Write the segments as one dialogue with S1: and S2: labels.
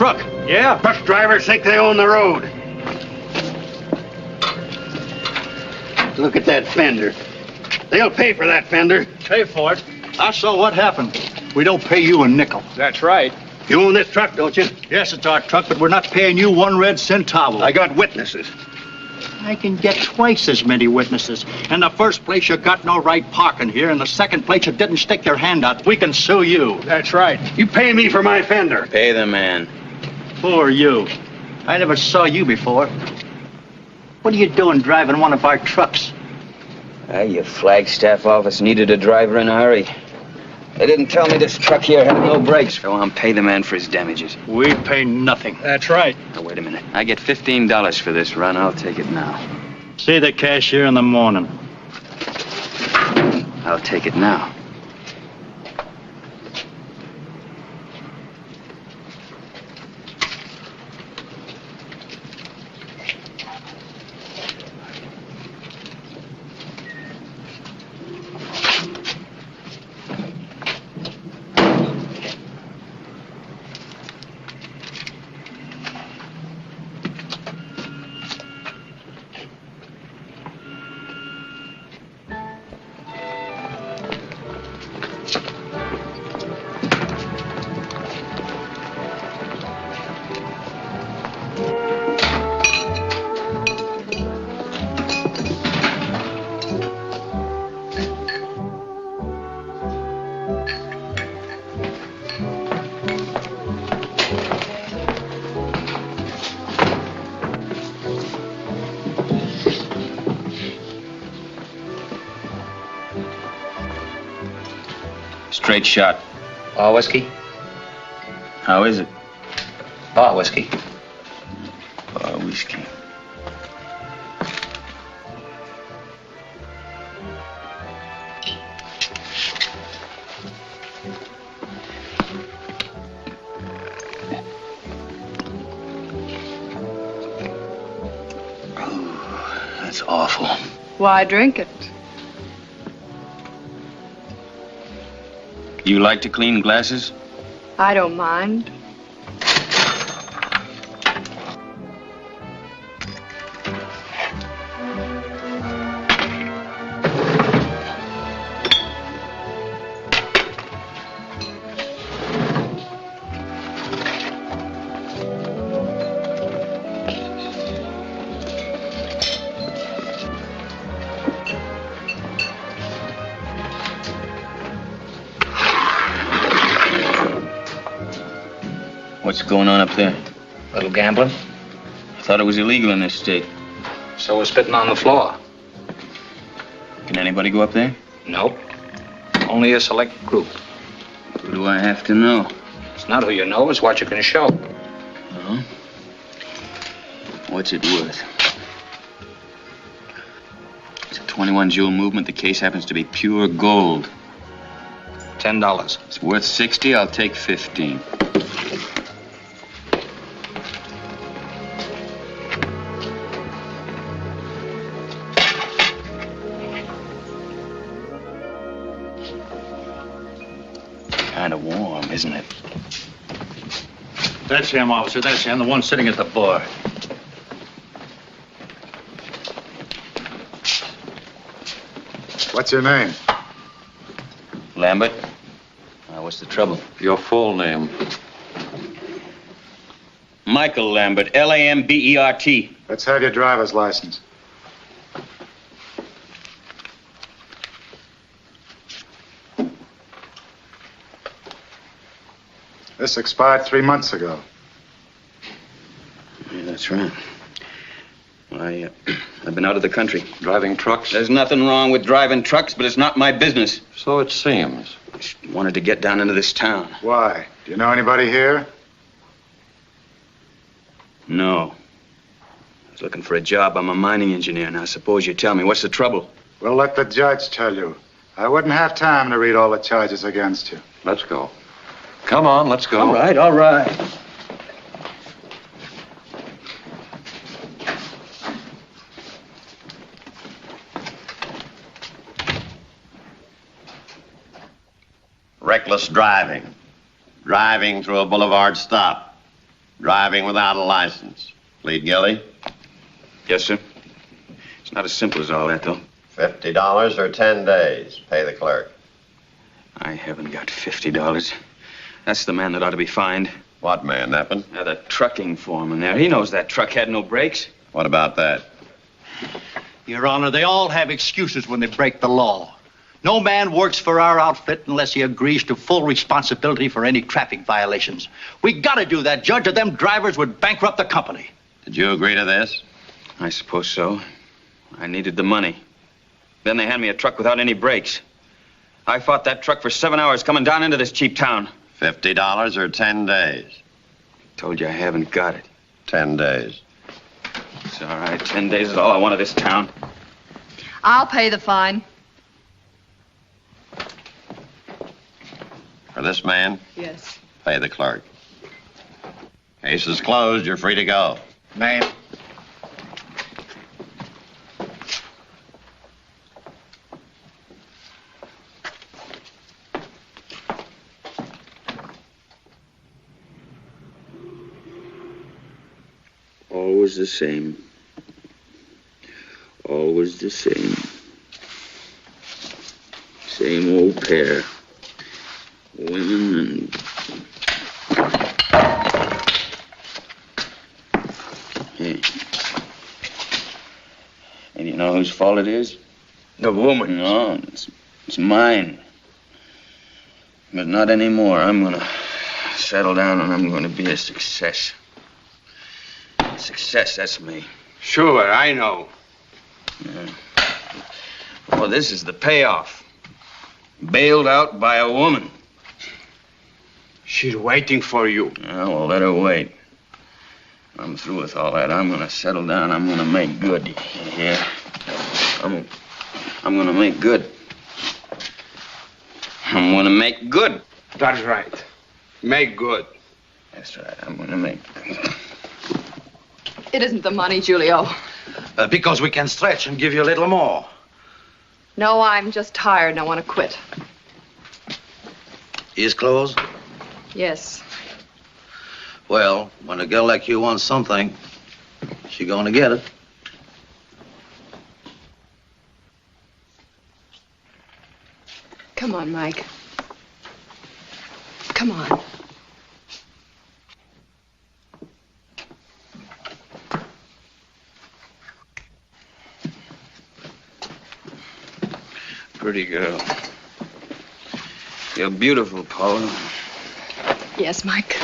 S1: truck.
S2: Yeah.
S3: Bus drivers think they own the road. Look at that fender. They'll pay for that fender.
S2: Pay for it.
S1: So what happened? We don't pay you a nickel.
S2: That's right.
S3: You own this truck, don't you?
S1: Yes, it's our truck, but we're not paying you 1 red centavo.
S3: I got witnesses.
S1: I can get twice as many witnesses. In the first place, you got no right parking here. In the second place, you didn't stick your hand out. We can sue you.
S2: That's right.
S3: You pay me for my fender.
S4: Pay the man.
S1: Who are you? I never saw you before. What are you doing driving one of our trucks?
S4: Your Flagstaff office needed a driver in a hurry. They didn't tell me this truck here had no brakes. Go on, pay the man for his damages.
S1: We pay nothing.
S2: That's right.
S4: Now, wait a minute. I get $15 for this run. I'll take it now.
S1: See the cashier in the morning.
S4: I'll take it now. Straight shot.
S5: All whiskey?
S4: How is it?
S5: All whiskey.
S4: Whiskey. Oh, that's awful.
S6: Why drink it?
S4: You like to clean glasses?
S6: I don't mind.
S4: What's going on up there?
S5: A little gambling.
S4: I thought it was illegal in this state.
S5: So we're spitting on the floor.
S4: Can anybody go up there?
S5: Nope. Only a select group.
S4: Who do I have to know?
S5: It's not who you know, it's what you can show.
S4: Oh? What's it worth? It's a 21 jewel movement. The case happens to be pure gold.
S5: $10.
S4: It's worth 60. I'll take 15. Kind of warm, isn't it?
S1: That's him, officer. That's him, the one sitting at the bar.
S7: What's your name?
S4: Lambert? What's the trouble?
S8: Your full name.
S4: Michael Lambert, Lambert.
S7: Let's have your driver's license. This expired 3 months ago.
S4: Yeah, that's right. Well, I've been out of the country.
S8: Driving trucks?
S4: There's nothing wrong with driving trucks, but it's not my business.
S8: So it seems.
S4: Just wanted to get down into this town.
S7: Why? Do you know anybody here?
S4: No. I was looking for a job. I'm a mining engineer. Now, suppose you tell me, what's the trouble?
S7: We'll let the judge tell you. I wouldn't have time to read all the charges against you.
S8: Let's go. Come on, let's go.
S1: All right, all right.
S9: Reckless driving. Driving through a boulevard stop.
S2: Driving without a license. Plead guilty?
S4: Yes, sir. It's not as simple as all that, though.
S2: $50 or 10 days. Pay the clerk.
S4: I haven't got $50. That's the man that ought to be fined.
S2: What man, Neppin?
S4: The trucking foreman there. He knows that truck had no brakes.
S2: What about that?
S1: Your Honor, they all have excuses when they break the law. No man works for our outfit unless he agrees to full responsibility for any traffic violations. We gotta do that, Judge, or them drivers would bankrupt the company.
S2: Did you agree to this?
S4: I suppose so. I needed the money. Then they hand me a truck without any brakes. I fought that truck for 7 hours coming down into this cheap town.
S2: $50 or 10 days?
S4: Told you I haven't got it.
S2: 10 days.
S4: It's all right. 10 days is all I want of this town.
S6: I'll pay the fine.
S2: For this man,
S6: Yes.
S2: pay the clerk. Case is closed. You're free to go.
S1: Name?
S4: Always the same. Always the same. Same old pair. Women and... Hey. And you know whose fault it is?
S3: The woman.
S4: No, it's mine. But not anymore. I'm gonna settle down and I'm gonna be a success. Success, that's me.
S3: Sure, I know.
S4: Yeah. Well, this is the payoff. Bailed out by a woman.
S3: She's waiting for you.
S4: Yeah, well, let her wait. I'm through with all that. I'm gonna settle down. I'm gonna make good. Yeah. I'm gonna make good. I'm gonna make good.
S3: That's right. Make good.
S4: That's right. I'm gonna make good.
S6: It isn't the money, Julio.
S1: Because we can stretch and give you a little more.
S6: No, I'm just tired and I want to quit.
S9: Ears closed?
S6: Yes.
S9: Well, when a girl like you wants something, she gonna get it.
S6: Come on, Mike. Come on.
S4: Pretty girl. You're beautiful, Paula.
S6: Yes, Mike.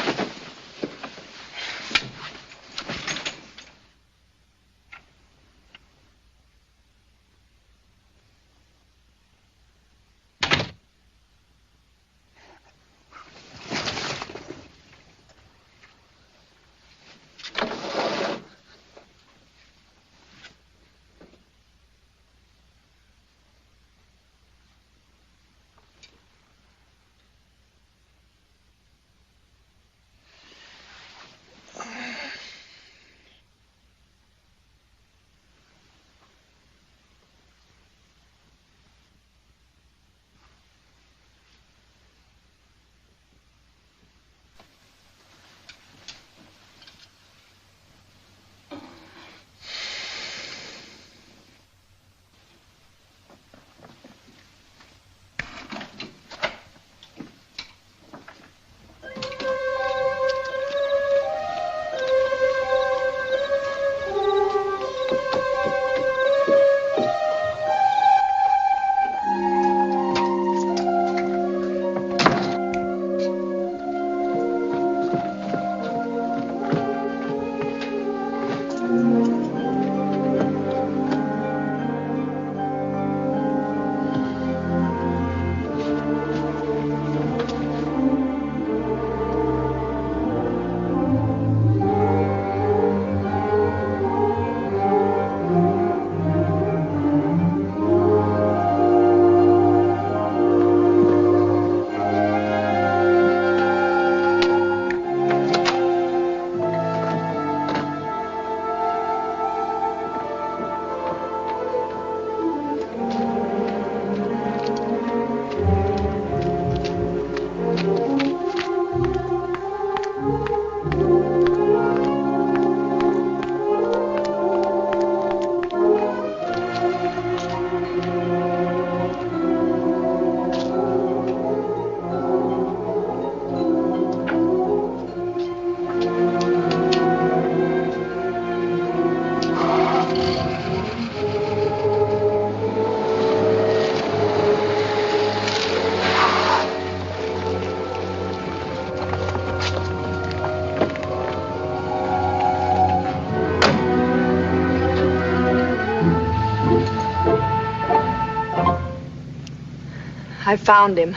S6: I found him.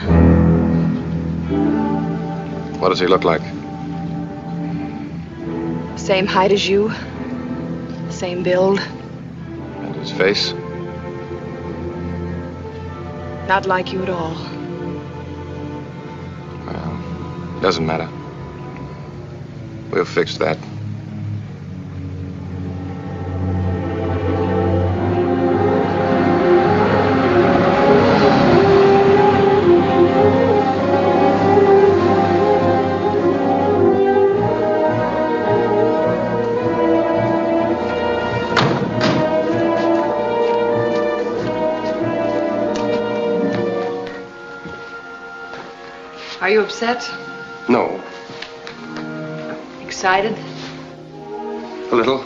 S10: What does he look like?
S6: Same height as you. Same build.
S10: And his face?
S6: Not like you at all.
S10: Well, doesn't matter. We'll fix that.
S6: Are you upset?
S10: No.
S6: Excited?
S10: A little.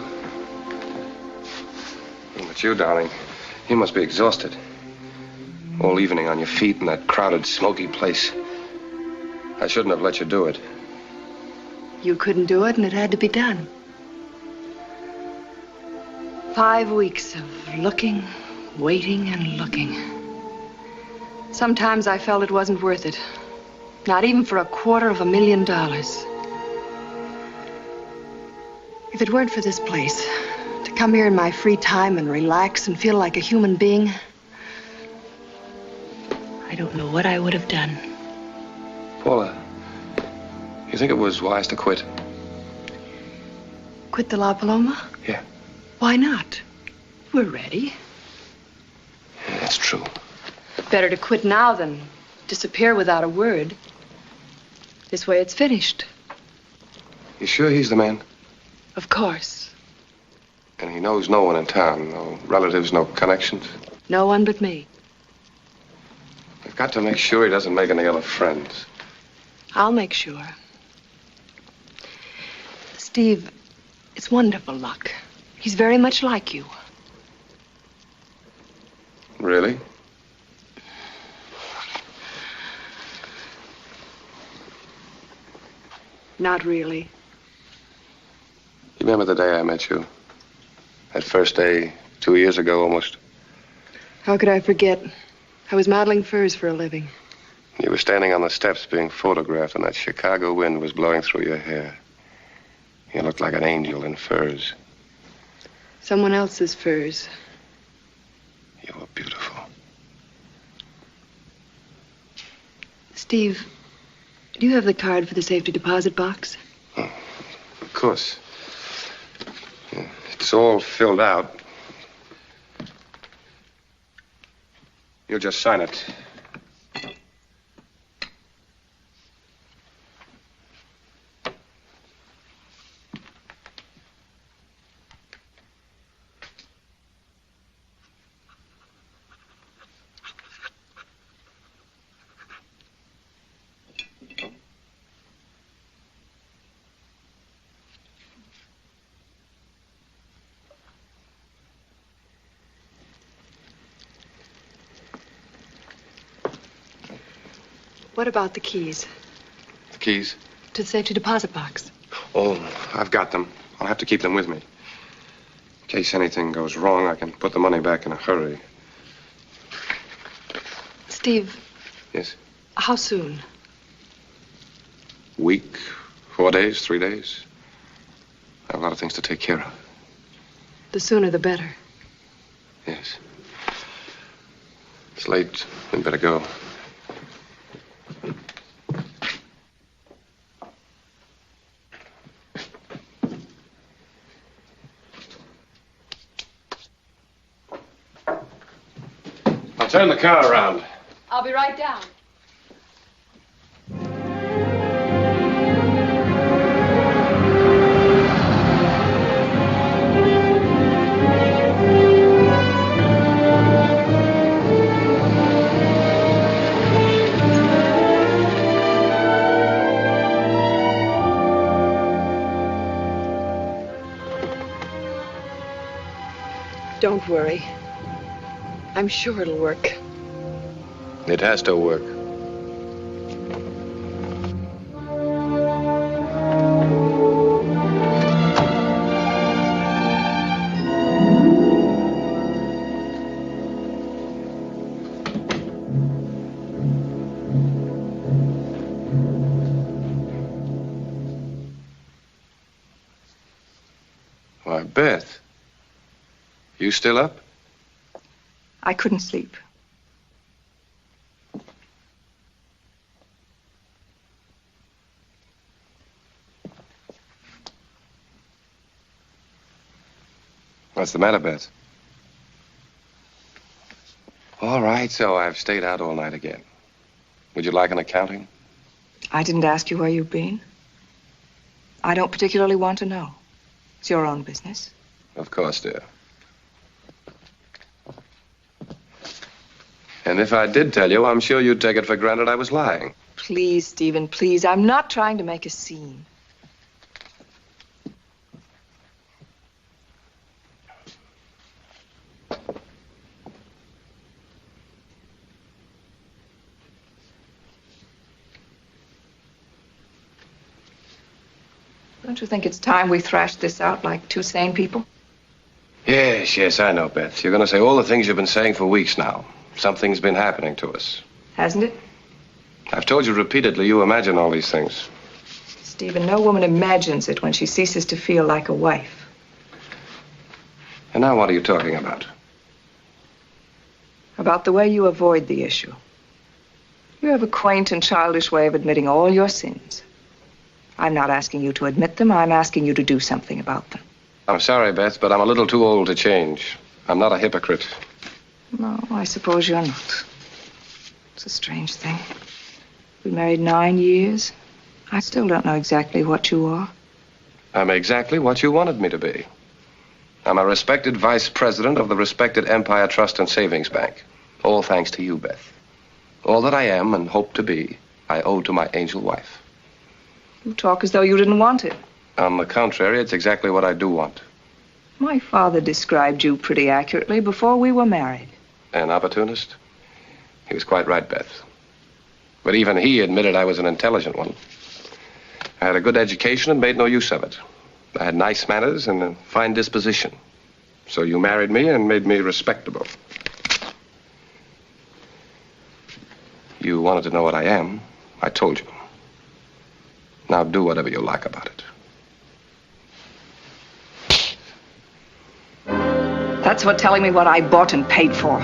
S10: But you, darling, you must be exhausted. All evening on your feet in that crowded, smoky place. I shouldn't have let you do it.
S6: You couldn't do it, and it had to be done. 5 weeks of looking, waiting, and looking. Sometimes I felt it wasn't worth it. Not even for $250,000. If it weren't for this place, to come here in my free time and relax and feel like a human being, I don't know what I would have done.
S10: Paula, you think it was wise to quit?
S6: Quit the La Paloma?
S10: Yeah.
S6: Why not? We're ready.
S10: Yeah, that's true.
S6: Better to quit now than disappear without a word. This way it's finished.
S10: You sure he's the man?
S6: Of course.
S10: And he knows no one in town, no relatives, no connections?
S6: No one but me.
S10: We've got to make sure he doesn't make any other friends.
S6: I'll make sure. Steve, it's wonderful luck. He's very much like you.
S10: Really?
S6: Not really.
S10: You remember the day I met you? That first day, 2 years ago almost.
S6: How could I forget? I was modeling furs for a living.
S10: You were standing on the steps being photographed, and that Chicago wind was blowing through your hair. You looked like an angel in furs.
S6: Someone else's furs.
S10: You were beautiful.
S6: Steve, do you have the card for the safety deposit box?
S10: Oh, of course. It's all filled out. You'll just sign it.
S6: What about the keys?
S10: The keys?
S6: To the safety deposit box.
S10: Oh, I've got them. I'll have to keep them with me. In case anything goes wrong, I can put the money back in a hurry.
S6: Steve.
S10: Yes?
S6: How soon?
S10: Week, 4 days, 3 days. I have a lot of things to take care of.
S6: The sooner the better.
S10: Yes. It's late. We'd better go. I'll turn the car around.
S6: I'll be right down. Don't worry. I'm sure it'll work.
S10: It has to work. Why, Beth. You still up?
S6: I couldn't sleep.
S10: What's the matter, Beth? All right, so I've stayed out all night again. Would you like an accounting?
S6: I didn't ask you where you've been. I don't particularly want to know. It's your own business.
S10: Of course, dear. And if I did tell you, I'm sure you'd take it for granted I was lying.
S6: Please, Stephen, please. I'm not trying to make a scene. Don't you think it's time we thrashed this out like two sane people?
S10: Yes, I know, Beth. You're going to say all the things you've been saying for weeks now. Something's been happening to us.
S6: Hasn't it?
S10: I've told you repeatedly you imagine all these things.
S6: Stephen, no woman imagines it when she ceases to feel like a wife.
S10: And now what are you talking about?
S6: About the way you avoid the issue. You have a quaint and childish way of admitting all your sins. I'm not asking you to admit them. I'm asking you to do something about them.
S10: I'm sorry, Beth, but I'm a little too old to change. I'm not a hypocrite.
S6: No, I suppose you're not. It's a strange thing. We married 9 years. I still don't know exactly what you are.
S10: I'm exactly what you wanted me to be. I'm a respected vice president of the respected Empire Trust and Savings Bank. All thanks to you, Beth. All that I am and hope to be, I owe to my angel wife.
S6: You talk as though you didn't want it.
S10: On the contrary, it's exactly what I do want.
S6: My father described you pretty accurately before we were married.
S10: An opportunist? He was quite right, Beth. But even he admitted I was an intelligent one. I had a good education and made no use of it. I had nice manners and a fine disposition. So you married me and made me respectable. You wanted to know what I am. I told you. Now do whatever you like about it.
S6: That's what telling me what I bought and paid for.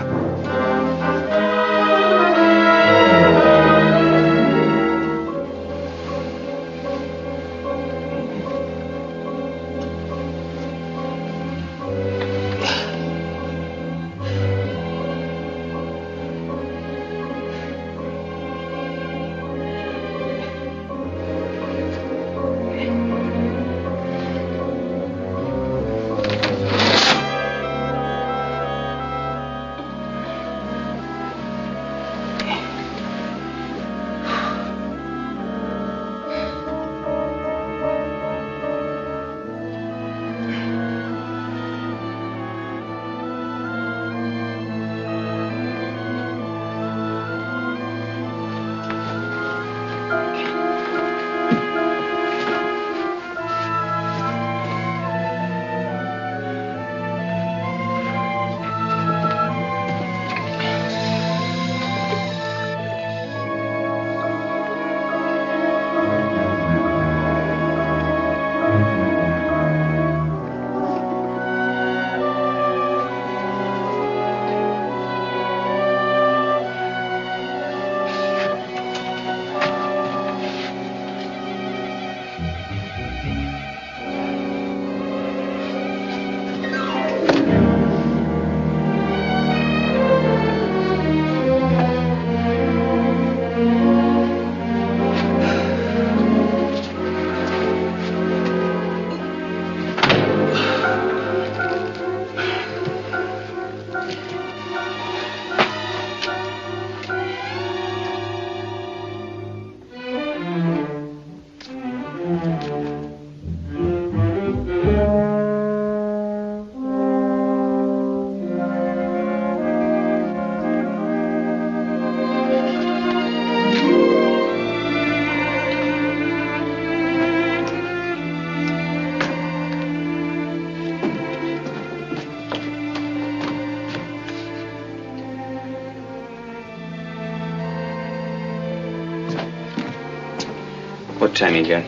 S4: What time you got?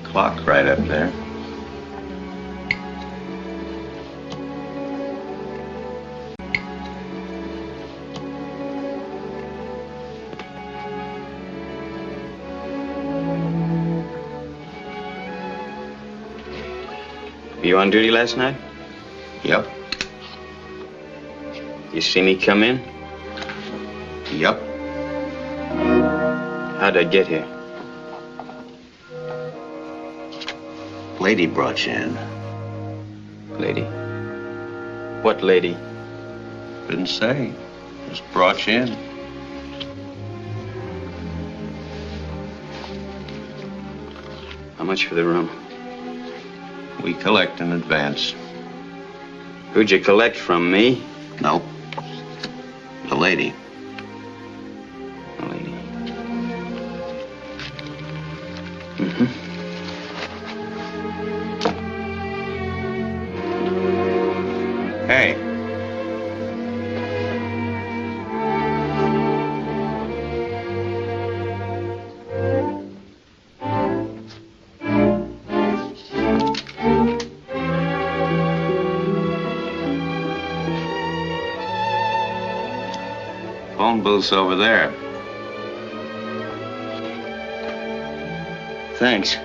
S2: Clock right up there.
S4: You on duty last night?
S2: Yep.
S4: You see me come in?
S2: Yep.
S4: How'd I get here?
S2: Lady brought you in.
S4: Lady? What lady?
S2: Didn't say. Just brought you in.
S4: How much for the room?
S2: We collect in advance.
S4: Who'd you collect from, me?
S2: Nope. The lady.
S4: The lady. Mm-hmm.
S2: Hey. Phone booth's over there.
S4: Thanks.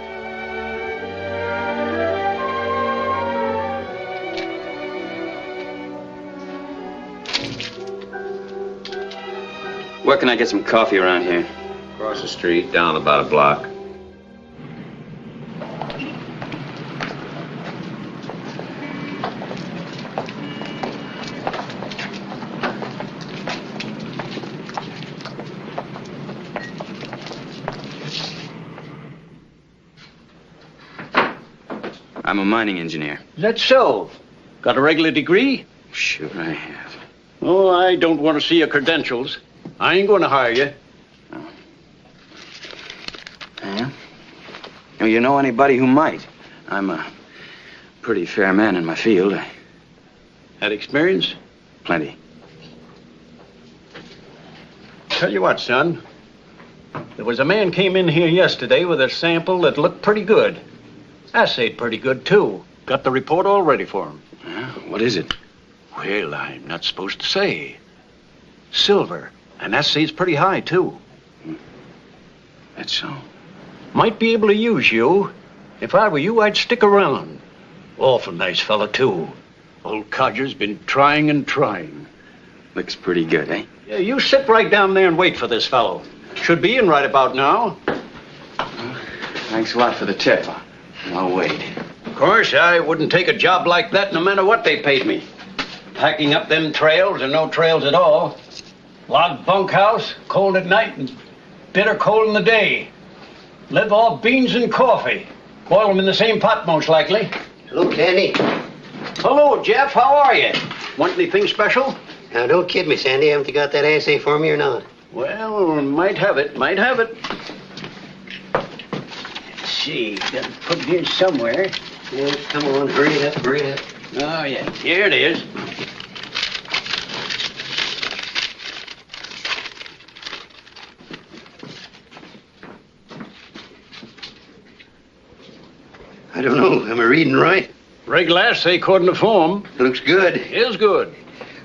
S4: Where can I get some coffee around here?
S2: Across the street, down about a block.
S4: I'm a mining engineer.
S3: Is that so? Got a regular degree?
S4: Sure I have.
S3: Oh, I don't want to see your credentials. I ain't going to hire you.
S4: Yeah? You know anybody who might? I'm a pretty fair man in my field.
S3: Had experience?
S4: Plenty.
S3: Tell you what, son. There was a man came in here yesterday with a sample that looked pretty good. Assayed pretty good, too. Got the report all ready for him.
S4: Yeah? What is it?
S3: Well, I'm not supposed to say. Silver. And assay's pretty high, too.
S4: That's so.
S3: Might be able to use you. If I were you, I'd stick around. Awful nice fella, too. Old Codger's been trying and trying.
S4: Looks pretty good, eh?
S3: Yeah, you sit right down there and wait for this fellow. Should be in right about now.
S4: Thanks a lot for the tip. I'll wait.
S3: Of course, I wouldn't take a job like that no matter what they paid me. Packing up them trails or no trails at all. Log bunkhouse, cold at night and bitter cold in the day. Live off beans and coffee. Boil them in the same pot, most likely.
S11: Hello, Sandy.
S3: Hello, Jeff. How are you? Want anything special?
S11: Now, don't kid me, Sandy. Haven't you got that assay for me or not?
S3: Well, might have it. Might have it. Let's see. Got to put it here somewhere.
S11: Yeah, come on. Hurry it up. Hurry it up.
S3: Oh, yeah. Here it is.
S11: I don't know. Am I reading right?
S3: Regular assay according to form.
S11: Looks good.
S3: Is good.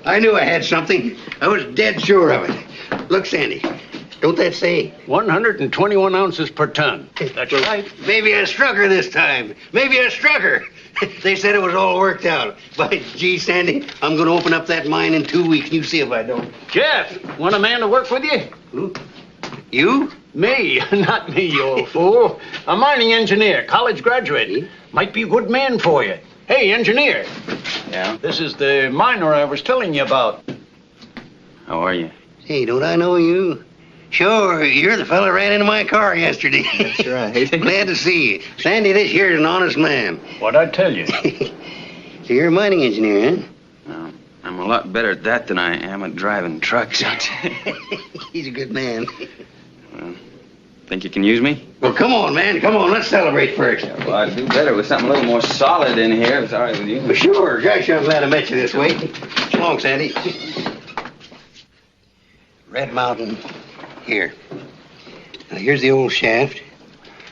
S11: I knew I had something. I was dead sure of it. Look, Sandy. Don't that say?
S3: 121 ounces per ton. That's right.
S11: Maybe I struck her this time. Maybe I struck her. They said it was all worked out. By gee, Sandy, I'm going to open up that mine in 2 weeks. You see if I don't.
S3: Jeff, want a man to work with you?
S11: Who? You?
S3: Me, not me, you old fool. A mining engineer, college graduate. Might be a good man for you. Hey, engineer.
S4: Yeah?
S3: This is the miner I was telling you about.
S4: How are you?
S11: Hey, don't I know you? Sure, you're the fella ran into my car yesterday.
S4: That's right.
S11: Glad to see you. Sandy, this here's an honest man.
S3: What'd I tell you?
S11: So you're a mining engineer, huh?
S4: Well, I'm a lot better at that than I am at driving trucks.
S11: He's a good man.
S4: Well, think you can use me?
S11: Well, come on, man. Come on. Let's celebrate first.
S4: Yeah, well, I'd do better with something a little more solid in here, if it's all right with you.
S11: Well, sure. Gosh, I'm glad I met you this way. So long, Sandy. Red Mountain, here. Now, here's the old shaft.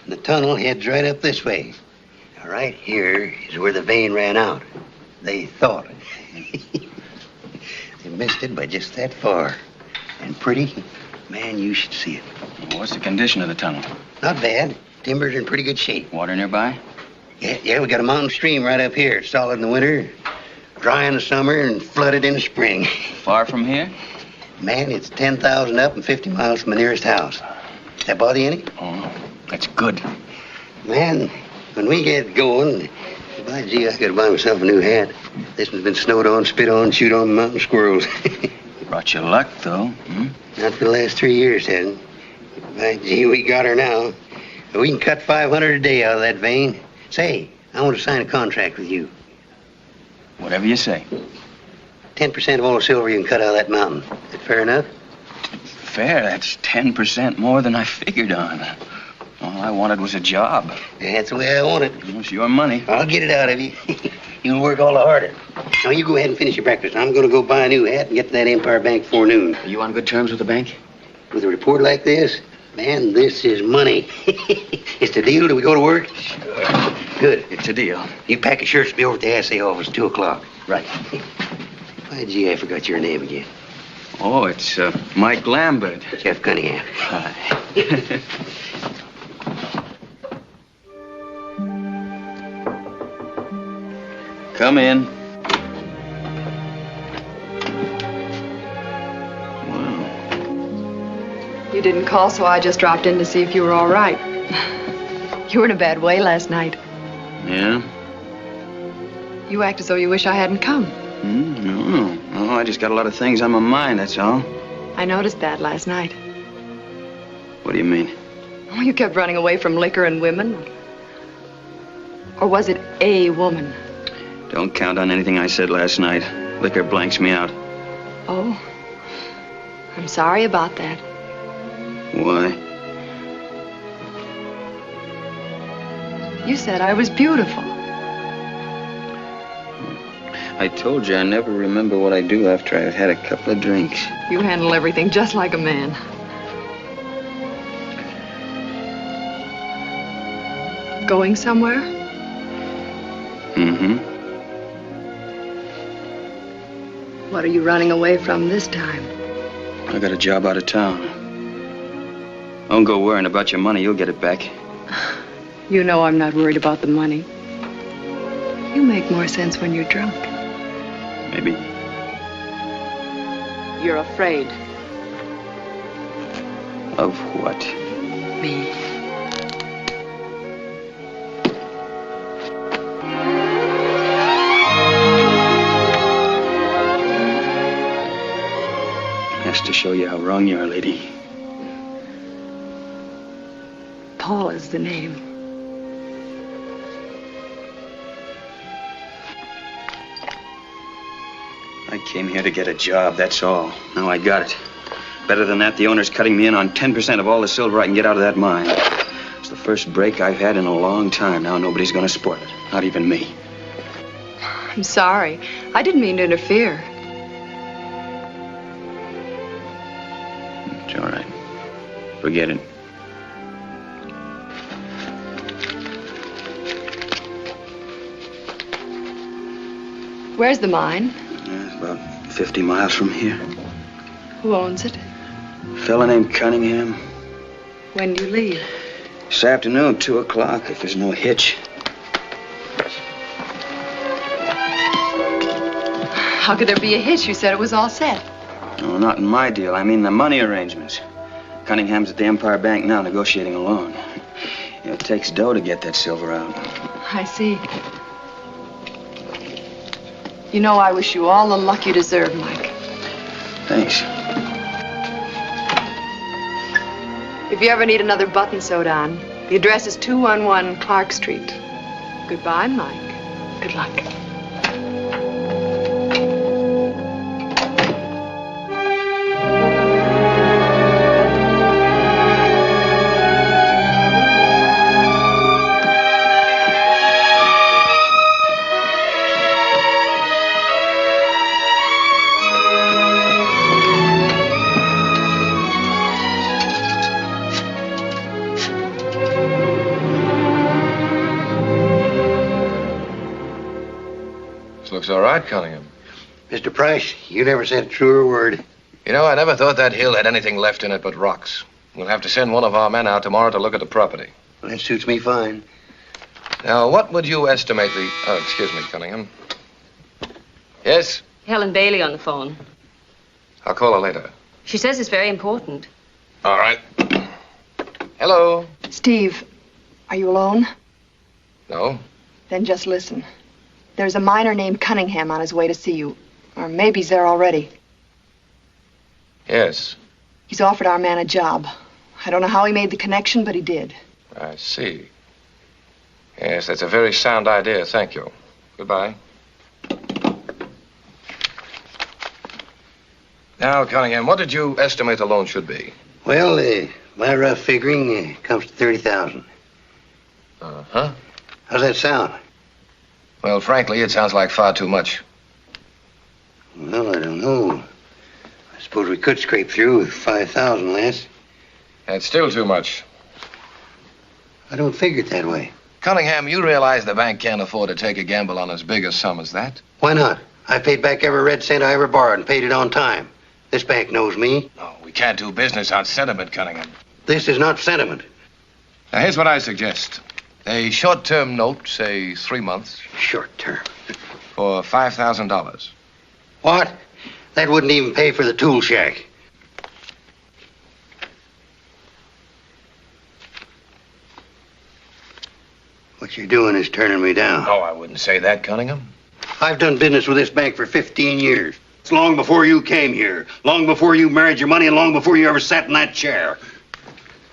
S11: The tunnel heads right up this way. Now, right here is where the vein ran out. They thought. They missed it by just that far. And pretty, man, you should see it.
S4: What's the condition of the tunnel?
S11: Not bad. Timbers in pretty good shape.
S4: Water nearby?
S11: Yeah, we got a mountain stream right up here. Solid in the winter, dry in the summer, and flooded in the spring.
S4: Far from here?
S11: Man, it's 10,000 up and 50 miles from the nearest house. That bother you any?
S4: Oh, that's good.
S11: Man, when we get going, by gee, I gotta buy myself a new hat. This one's been snowed on, spit on, chewed on by mountain squirrels.
S4: Brought you luck, though. Hmm?
S11: Not for the last 3 years, hasn't. By gee, we got her now. We can cut 500 a day out of that vein. Say, I want to sign a contract with you.
S4: Whatever you say.
S11: 10% of all the silver you can cut out of that mountain. Is that fair enough?
S4: Fair, that's 10% more than I figured on. All I wanted was a job.
S11: Yeah, that's the way I want it.
S4: It's your money.
S11: I'll get it out of you. You can work all the harder. Now, you go ahead and finish your breakfast. I'm going to go buy a new hat and get to that Empire Bank before noon.
S4: Are you on good terms with the bank?
S11: With a report like this, man, this is money. It's the deal. Do we go to work? Sure. Good.
S4: It's a deal.
S11: You pack your shirts to be over at the assay office, 2 o'clock.
S4: Right.
S11: Why, gee, I forgot your name again.
S4: Oh, it's Mike Lambert.
S11: Jeff Cunningham.
S4: Hi. Come in.
S12: You didn't call, so I just dropped in to see if you were all right. You were in a bad way last night.
S4: Yeah?
S12: You act as though you wish I hadn't come.
S4: No, I just got a lot of things on my mind, that's all.
S12: I noticed that last night.
S4: What do you mean?
S12: Oh, you kept running away from liquor and women. Or was it a woman?
S4: Don't count on anything I said last night. Liquor blanks me out.
S12: Oh, I'm sorry about that.
S4: Why?
S12: You said I was beautiful.
S4: I told you I never remember what I do after I've had a couple of drinks.
S12: You handle everything just like a man. Going somewhere?
S4: Mm-hmm.
S12: What are you running away from this time?
S4: I got a job out of town. Don't go worrying about your money. You'll get it back.
S12: You know I'm not worried about the money. You make more sense when you're drunk.
S4: Maybe.
S12: You're afraid.
S4: Of what?
S12: Me.
S4: Has to show you how wrong you are, lady.
S12: Paul is the name.
S4: I came here to get a job, that's all. Now I got it. Better than that, the owner's cutting me in on 10% of all the silver I can get out of that mine. It's the first break I've had in a long time. Now nobody's gonna spoil it. Not even me.
S12: I'm sorry. I didn't mean to interfere.
S4: It's all right. Forget it.
S12: Where's the mine?
S4: It's about 50 miles from here.
S12: Who owns it?
S4: A fella named Cunningham.
S12: When do you leave?
S4: This afternoon, 2 o'clock, if there's no hitch.
S12: How could there be a hitch? You said it was all set.
S4: No, not in my deal. I mean the money arrangements. Cunningham's at the Empire Bank now negotiating a loan. It takes dough to get that silver out.
S12: I see. You know, I wish you all the luck you deserve, Mike.
S4: Thanks.
S12: If you ever need another button sewed on, the address is 211 Clark Street. Goodbye, Mike. Good luck.
S10: Looks all right, Cunningham.
S11: Mr. Price, you never said a truer word.
S10: You know, I never thought that hill had anything left in it but rocks. We'll have to send one of our men out tomorrow to look at the property.
S11: Well, that suits me fine.
S10: Now, what would you estimate the... Oh, excuse me, Cunningham. Yes?
S13: Helen Bailey on the phone.
S10: I'll call her later.
S13: She says it's very important.
S10: All right. Hello?
S12: Steve, are you alone?
S10: No?
S12: Then just listen. There's a miner named Cunningham on his way to see you. Or maybe he's there already.
S10: Yes.
S12: He's offered our man a job. I don't know how he made the connection, but he did.
S10: I see. Yes, that's a very sound idea. Thank you. Goodbye. Now, Cunningham, what did you estimate the loan should be?
S11: Well, my rough figuring comes to $30,000.
S10: Uh-huh.
S11: How's that sound?
S10: Well, frankly, it sounds like far too much.
S11: Well, I don't know. I suppose we could scrape through with $5,000 less.
S10: That's still too much.
S11: I don't figure it that way.
S10: Cunningham, you realize the bank can't afford to take a gamble on as big a sum as that?
S11: Why not? I paid back every red cent I ever borrowed and paid it on time. This bank knows me.
S10: No, we can't do business on sentiment, Cunningham.
S11: This is not sentiment.
S10: Now, here's what I suggest. A short-term note, say 3 months.
S11: Short term.
S10: For $5,000.
S11: What? That wouldn't even pay for the tool shack. What you're doing is turning me down.
S10: Oh, I wouldn't say that, Cunningham.
S11: I've done business with this bank for 15 years. It's long before you came here, long before you married your money, and long before you ever sat in that chair.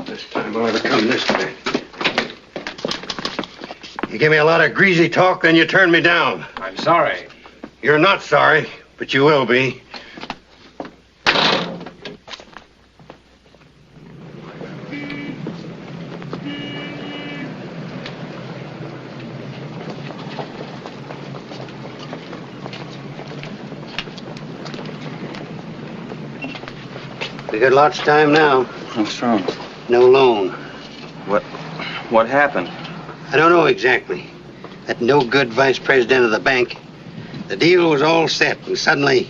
S11: This time I'll ever come this way. You give me a lot of greasy talk, then you turn me down.
S10: I'm sorry.
S11: You're not sorry, but you will be. We got lots of time now.
S4: What's wrong?
S11: No loan.
S4: What happened?
S11: I don't know exactly. That no-good vice president of the bank. The deal was all set, and suddenly,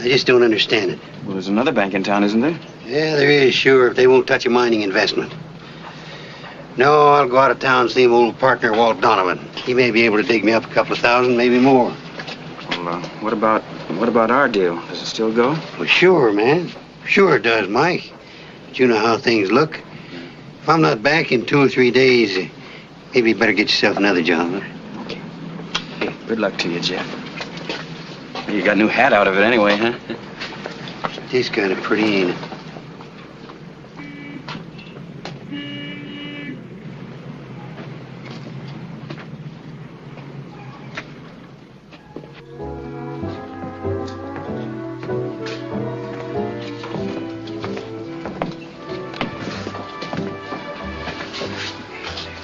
S11: I just don't understand it.
S4: Well, there's another bank in town, isn't there?
S11: Yeah, there is, sure, if they won't touch a mining investment. No, I'll go out of town and see my old partner, Walt Donovan. He may be able to dig me up a couple of thousand, maybe more.
S4: Well, what about our deal? Does it still go?
S11: Well, sure, man. Sure it does, Mike. But you know how things look. If I'm not back in 2 or 3 days, maybe you better get yourself another job. Huh?
S4: Okay. Hey, good luck to you, Jeff. You got a new hat out of it anyway, huh?
S11: It is kind of pretty, ain't it?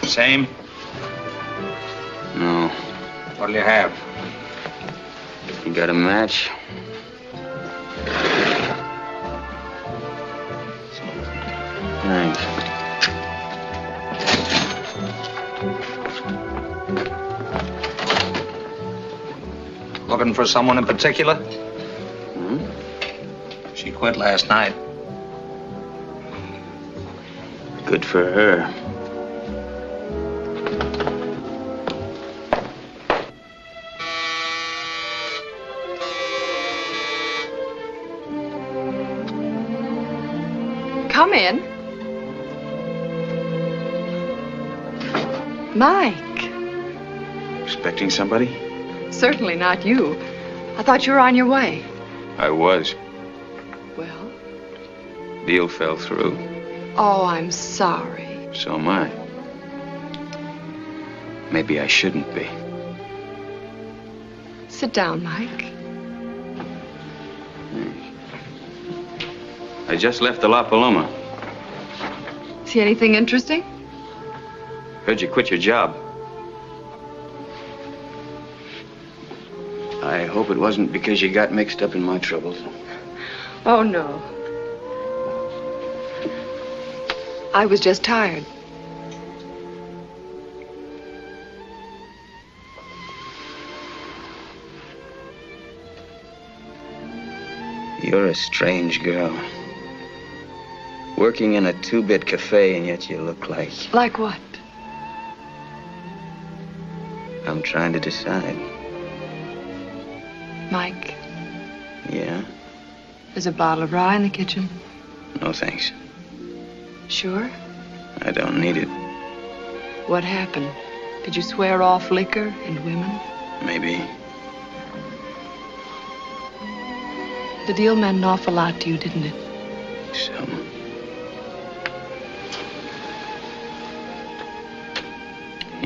S5: Same?
S4: No.
S5: What'll you have?
S4: You got a match? Thanks.
S5: Looking for someone in particular?
S4: Hmm?
S5: She quit last night.
S4: Good for her.
S12: Come in. Mike.
S4: Expecting somebody?
S12: Certainly not you. I thought you were on your way.
S4: I was.
S12: Well?
S4: Deal fell through.
S12: Oh, I'm sorry.
S4: So am I. Maybe I shouldn't be.
S12: Sit down, Mike.
S4: I just left the La Paloma.
S12: See anything interesting?
S4: Heard you quit your job. I hope it wasn't because you got mixed up in my troubles.
S12: Oh, no. I was just tired.
S4: You're a strange girl. Working in a two-bit cafe, and yet you look like...
S12: Like what?
S4: I'm trying to decide.
S12: Mike,
S4: Yeah?
S12: there's a bottle of rye in the kitchen.
S4: No, thanks.
S12: Sure?
S4: I don't need it.
S12: What happened? Did you swear off liquor and women?
S4: Maybe.
S12: The deal meant an awful lot to you, didn't it?
S4: So.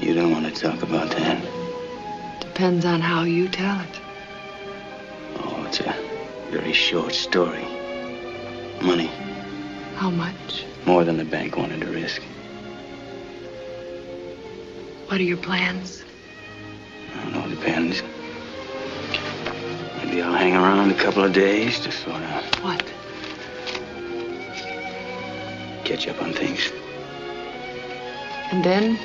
S4: You don't want to talk about that.
S12: Depends on how you tell it.
S4: Oh, it's a very short story. Money.
S12: How much?
S4: More than the bank wanted to risk.
S12: What are your plans?
S4: I don't know, depends. Maybe I'll hang around a couple of days to sort of
S12: What?
S4: catch up on things.
S12: And then?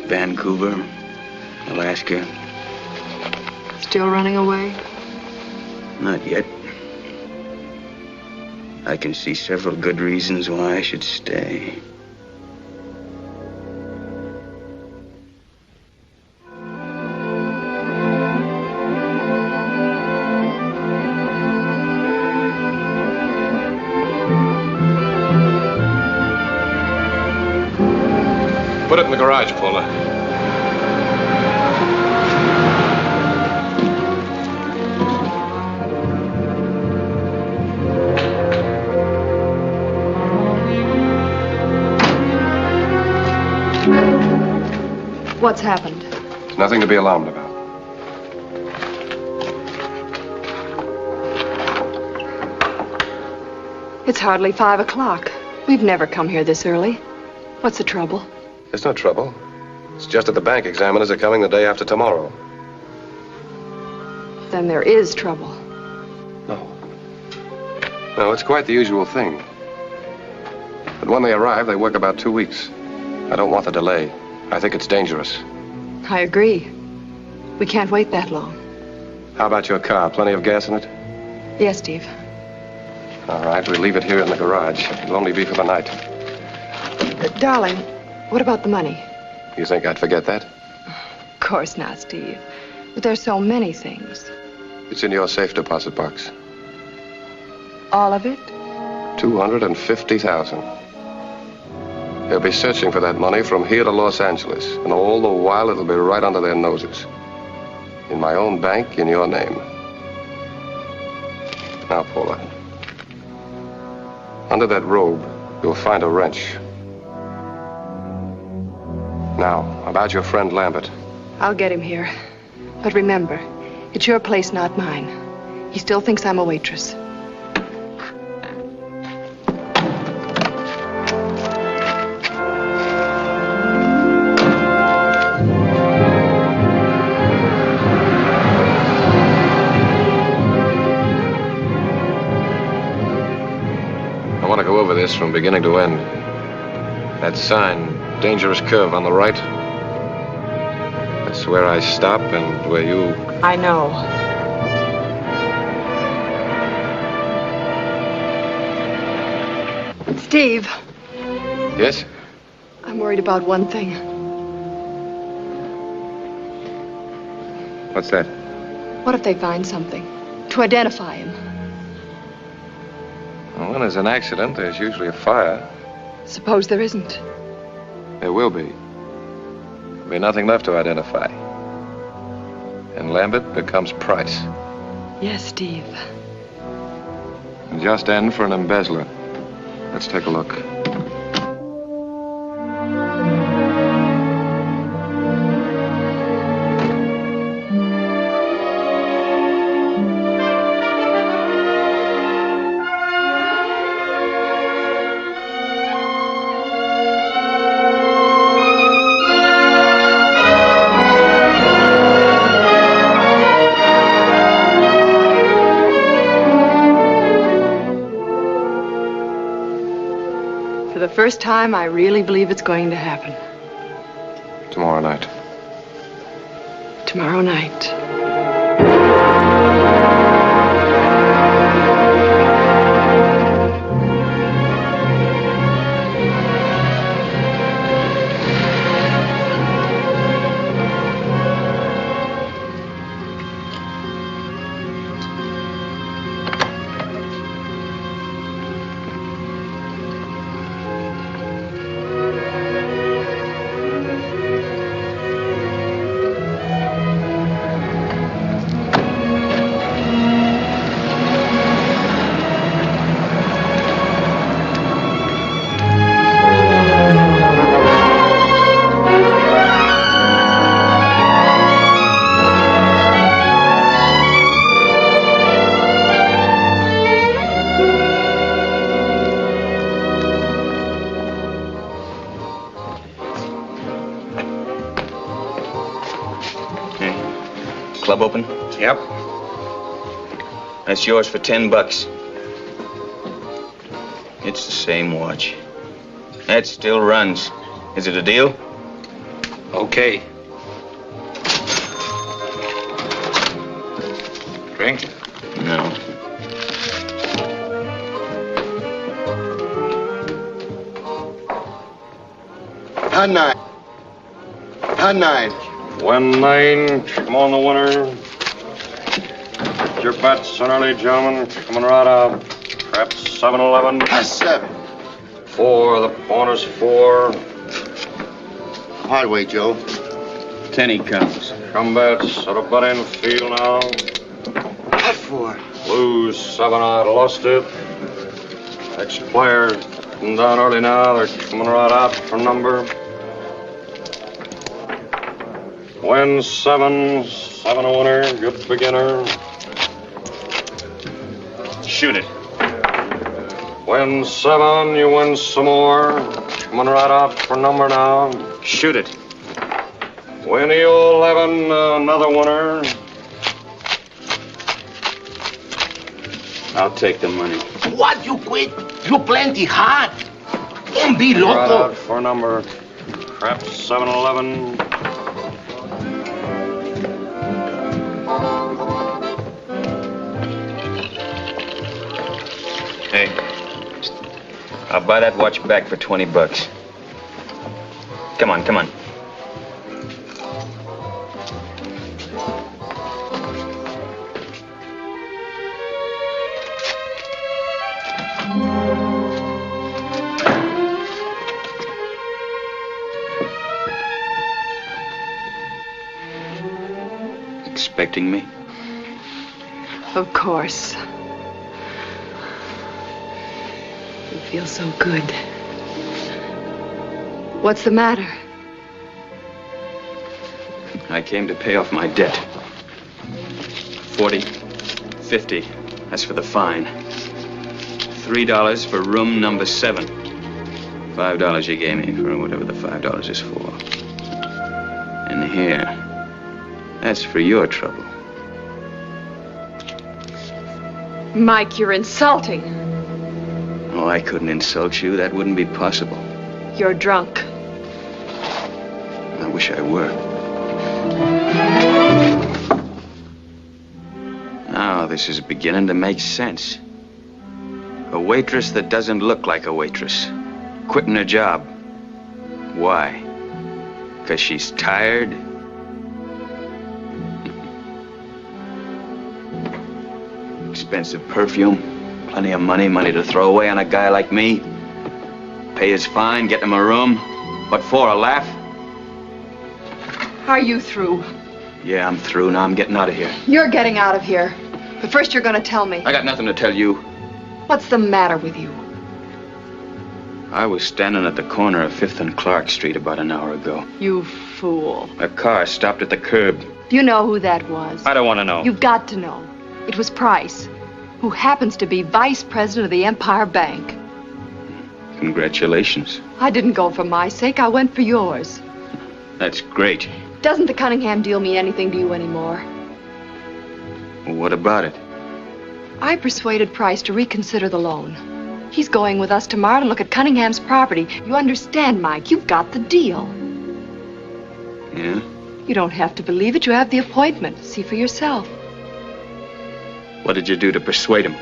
S4: Vancouver, Alaska.
S12: Still running away?
S4: Not yet. I can see several good reasons why I should stay.
S10: Put it in the garage, Paula.
S12: What's happened?
S10: There's nothing to be alarmed about.
S12: It's hardly 5 o'clock. We've never come here this early. What's the trouble?
S10: There's no trouble. It's just that the bank examiners are coming the day after tomorrow.
S12: Then there is trouble.
S10: No, it's quite the usual thing. But when they arrive, they work about 2 weeks. I don't want the delay. I think it's dangerous.
S12: I agree. We can't wait that long.
S10: How about your car? Plenty of gas in it?
S12: Yes, Steve.
S10: All right, we'll leave it here in the garage. It'll only be for the night.
S12: Darling, what about the money?
S10: You think I'd forget that?
S12: Of course not, Steve. But there's so many things.
S10: It's in your safe deposit box.
S12: All of it?
S10: 250,000. They'll be searching for that money from here to Los Angeles, and all the while it'll be right under their noses. In my own bank, in your name. Now, Paula. Under that robe, you'll find a wrench. Now, about your friend Lambert.
S12: I'll get him here. But remember, it's your place, not mine. He still thinks I'm a waitress.
S10: I want to go over this from beginning to end. That sign, dangerous curve on the right. That's where I stop and where you...
S12: I know. Steve,
S10: Yes?
S12: I'm worried about one thing.
S10: What's that?
S12: What if they find something to identify him?
S10: Well, when there's an accident, there's usually a fire.
S12: Suppose there isn't.
S10: There will be. There'll be nothing left to identify. And Lambert becomes Price.
S12: Yes, Steve.
S10: And just end for an embezzler. Let's take a look.
S12: For the first time, I really believe it's going to happen.
S10: Tomorrow night.
S12: Tomorrow night.
S4: club open?
S10: Yep.
S4: That's yours for $10. It's the same watch. That still runs. Is it a deal?
S10: Okay. Drink?
S4: No.
S7: Hot 9. Hot 9.
S8: Win 9. Come on, the winner. Your bets, early gentlemen. Coming right out. Perhaps 7-11.
S7: Hot 7.
S8: 4. The bonus 4.
S7: Hard way, Joe.
S4: 10 he comes.
S8: Come bets. Set a bet in field now.
S7: Hot 4.
S8: Lose 7. I lost it. Next player. Come down early now. They're coming right out for number. Win 7. 7 a winner. Good beginner.
S4: Shoot it.
S8: Win 7. You win some more. Coming right out for number now.
S4: Shoot it.
S8: Win 11. Another winner.
S4: I'll take the money.
S11: What, you quit? You plenty hot. Don't be
S8: Right
S11: loco.
S8: out for number. Perhaps 7-11.
S4: Hey, I'll buy that watch back for $20. Come on, come on. Expecting me?
S12: Of course. You feel so good. What's the matter?
S4: I came to pay off my debt. 40, 50. That's for the fine. $3 for room number 7. $5 you gave me for whatever the $5 is for. And here, that's for your trouble.
S12: Mike, you're insulting.
S4: Oh, I couldn't insult you. That wouldn't be possible.
S12: You're drunk.
S4: I wish I were. Now, this is beginning to make sense. A waitress that doesn't look like a waitress. Quitting her job. Why? 'Cause she's tired? Expensive perfume. Plenty of money to throw away on a guy like me. Pay his fine, get him a room. What for, a laugh?
S12: Are you through?
S4: Yeah, I'm through. Now I'm getting out of here.
S12: You're getting out of here. But first you're going to tell me.
S4: I got nothing to tell you.
S12: What's the matter with you?
S4: I was standing at the corner of 5th and Clark Street about an hour ago.
S12: You fool.
S4: A car stopped at the curb.
S12: Do you know who that was?
S4: I don't want to know.
S12: You've got to know. It was Price, who happens to be vice president of the Empire Bank.
S4: Congratulations.
S12: I didn't go for my sake. I went for yours.
S4: That's great.
S12: Doesn't the Cunningham deal mean anything to you anymore?
S4: Well, what about it?
S12: I persuaded Price to reconsider the loan. He's going with us tomorrow to look at Cunningham's property. You understand, Mike? You've got the deal.
S4: Yeah?
S12: You don't have to believe it. You have the appointment. See for yourself.
S4: What did you do to persuade him?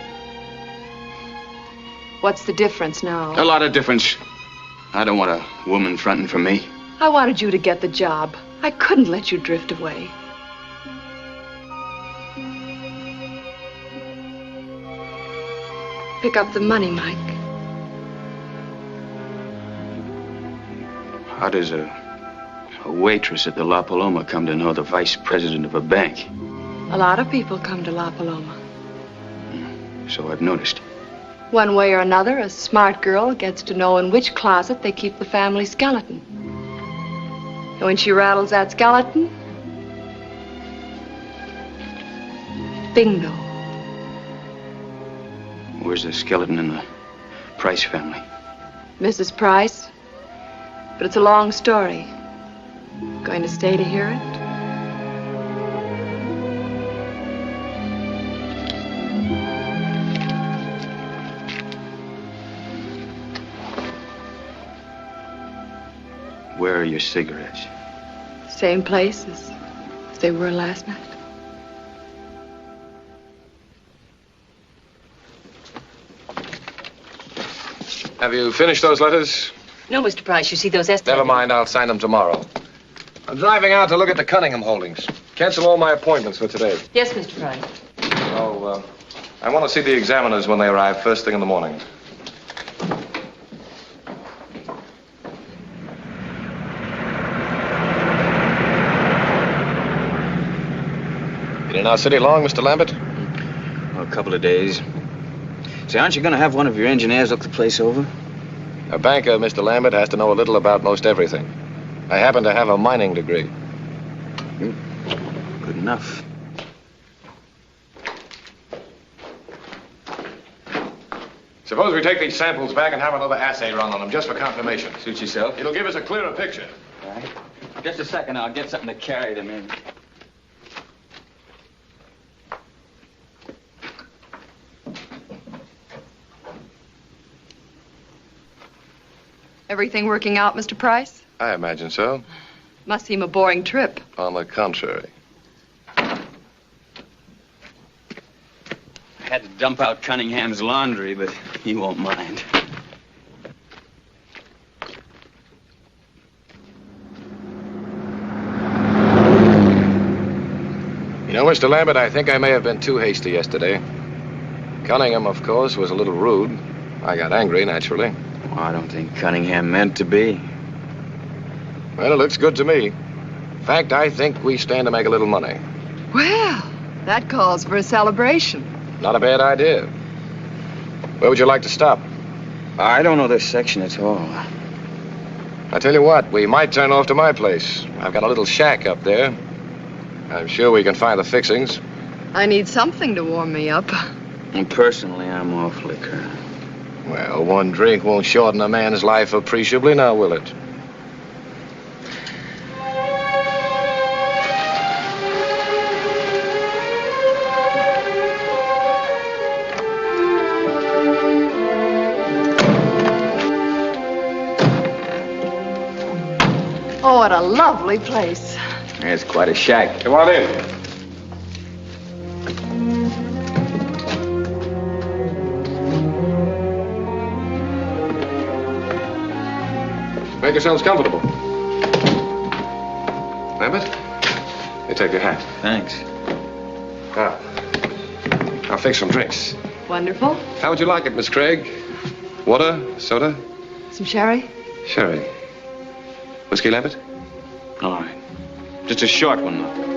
S12: What's the difference now?
S4: A lot of difference. I don't want a woman fronting for me.
S12: I wanted you to get the job. I couldn't let you drift away. Pick up the money, Mike.
S4: How does a waitress at the La Paloma come to know the vice president of a bank?
S12: A lot of people come to La Paloma.
S4: So I've noticed.
S12: One way or another, a smart girl gets to know in which closet they keep the family skeleton. And when she rattles that skeleton, bingo.
S4: Where's the skeleton in the Price family?
S12: Mrs. Price. But it's a long story. Going to stay to hear it?
S4: Where are your cigarettes?
S12: Same place as they were last night.
S10: Have you finished those letters?
S13: No, Mr. Price, you see those estimates.
S10: Never mind, I'll sign them tomorrow. I'm driving out to look at the Cunningham holdings. Cancel all my appointments for today.
S13: Yes, Mr. Price.
S10: So, I want to see the examiners when they arrive first thing in the morning. Been in our city long, Mr. Lambert?
S4: Well, a couple of days. Say, aren't you going to have one of your engineers look the place over?
S10: A banker, Mr. Lambert, has to know a little about most everything. I happen to have a mining degree.
S4: Good enough.
S10: Suppose we take these samples back and have another assay run on them, just for confirmation.
S4: Suit yourself.
S10: It'll give us a clearer picture.
S4: All right. Just a second, I'll get something to carry them in.
S12: Everything working out, Mr. Price?
S10: I imagine so.
S12: Must seem a boring trip.
S10: On the contrary.
S4: I had to dump out Cunningham's laundry, but he won't mind.
S10: You know, Mr. Lambert, I think I may have been too hasty yesterday. Cunningham, of course, was a little rude. I got angry, naturally.
S4: Well, I don't think Cunningham meant to be.
S10: Well, it looks good to me. In fact, I think we stand to make a little money.
S12: Well, that calls for a celebration.
S10: Not a bad idea. Where would you like to stop?
S4: I don't know this section at all.
S10: I tell you what, we might turn off to my place. I've got a little shack up there. I'm sure we can find the fixings.
S12: I need something to warm me up.
S4: And personally, I'm off liquor.
S10: Well, one drink won't shorten a man's life appreciably, now will it?
S12: Oh, what a lovely place.
S4: It's quite a shack.
S10: Come on in. Make yourselves comfortable. Lambert, you take your hat.
S4: Thanks.
S10: Now, I'll fix some drinks.
S12: Wonderful.
S10: How would you like it, Miss Craig? Water? Soda?
S12: Some sherry?
S10: Sherry. Whiskey, Lambert?
S4: All right. Just a short one, though.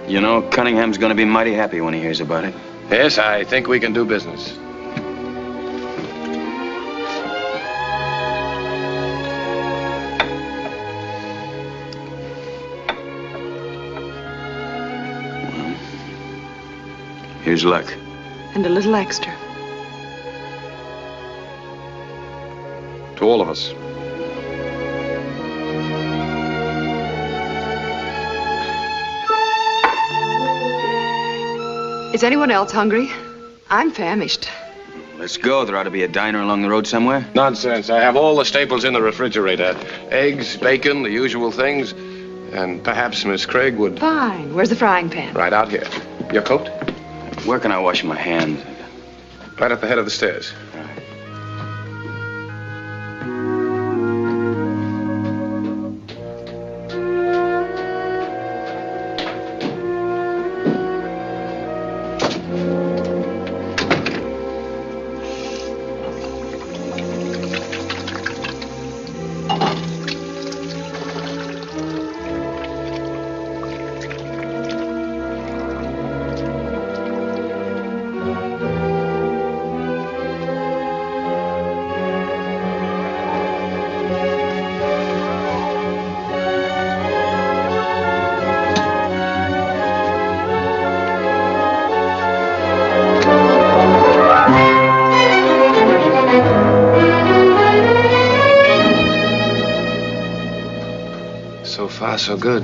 S4: You know, Cunningham's gonna be mighty happy when he hears about it.
S10: Yes, I think we can do business.
S4: Here's luck.
S12: And a little extra.
S10: To all of us.
S12: Is anyone else hungry? I'm famished.
S4: Let's go. There ought to be a diner along the road somewhere.
S10: Nonsense. I have all the staples in the refrigerator. Eggs, bacon, the usual things. And perhaps Miss Craig would...
S12: Fine. Where's the frying pan?
S10: Right out here. Your coat?
S4: Where can I wash my hands?
S10: Right at the head of the stairs. So far, so good.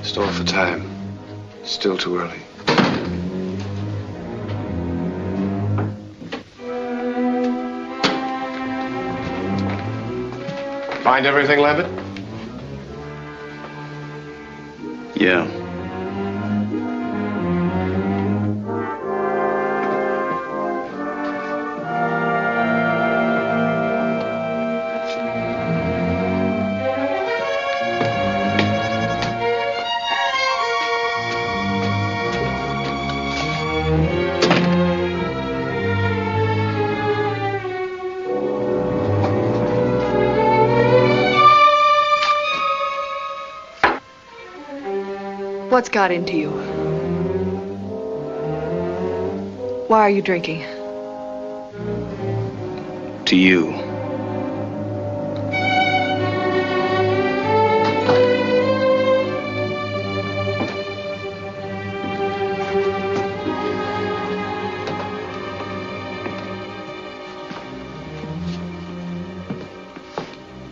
S10: Store for time. Still too early. Find everything, Lambert?
S4: Yeah.
S12: What's got into you? Why are you drinking?
S4: To you.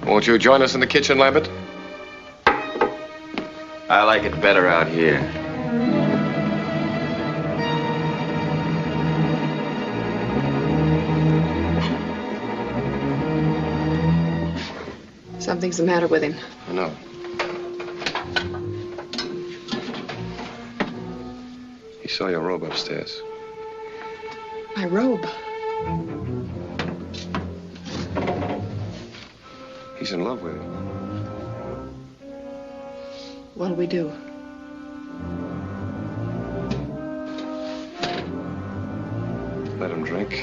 S10: Won't you join us in the kitchen, Lambert?
S4: I like it better out here.
S12: Something's the matter with him.
S10: I know. He saw your robe upstairs.
S12: My robe.
S10: He's in love with you.
S12: What'll we do?
S10: Let him drink.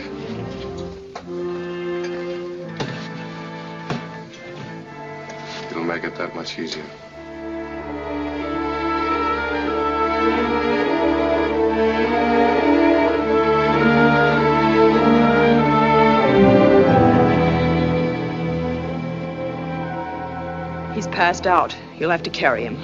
S10: It'll make it that much easier.
S6: He's passed out. You'll have to carry him.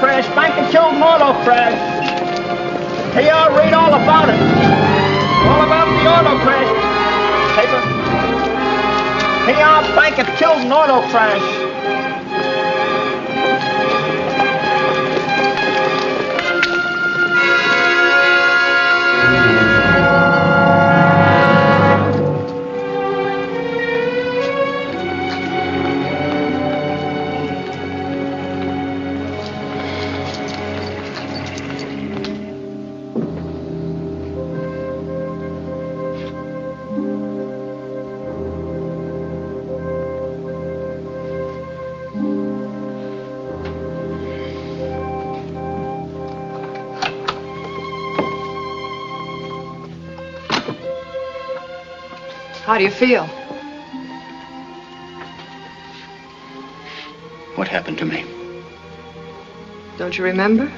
S14: crash, bank and children auto crash. Hey, y'all read all about it. All about the auto crash. Paper. Hey, y'all bank and children auto crash.
S12: How do you feel?
S4: What happened to me?
S12: Don't you remember?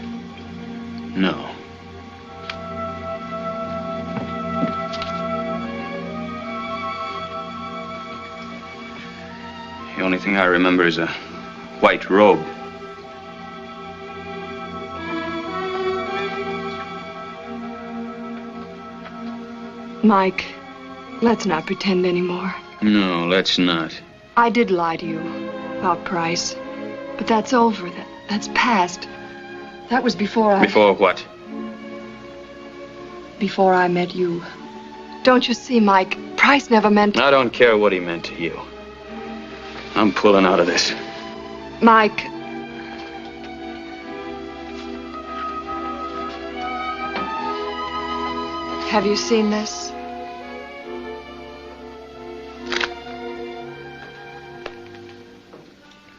S4: No. The only thing I remember is a white robe.
S12: Mike, let's not pretend anymore.
S4: No, let's not.
S12: I did lie to you about Price. But that's over. That's past. That was before I...
S4: Before what?
S12: Before I met you. Don't you see, Mike? Price never meant...
S4: I don't care what he meant to you. I'm pulling out of this.
S12: Mike... Have you seen this?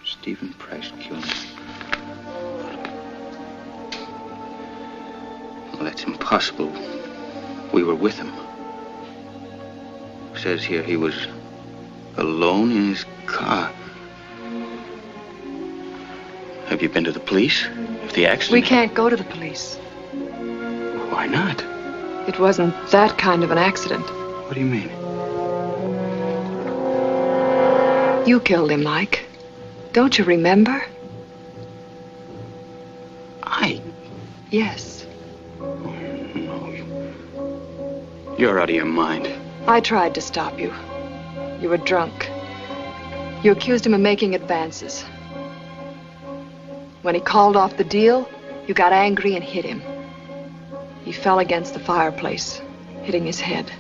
S4: Stephen Price killed him. Well, that's impossible. We were with him. It says here he was alone in his car. Have you been to the police? If the accident...
S12: We can't go to the police.
S4: Why not?
S12: It wasn't that kind of an accident.
S4: What do you mean?
S12: You killed him, Mike. Don't you remember?
S4: I?
S12: Yes.
S4: No. You're out of your mind.
S12: I tried to stop you. You were drunk. You accused him of making advances. When he called off the deal, you got angry and hit him. He fell against the fireplace, hitting his head.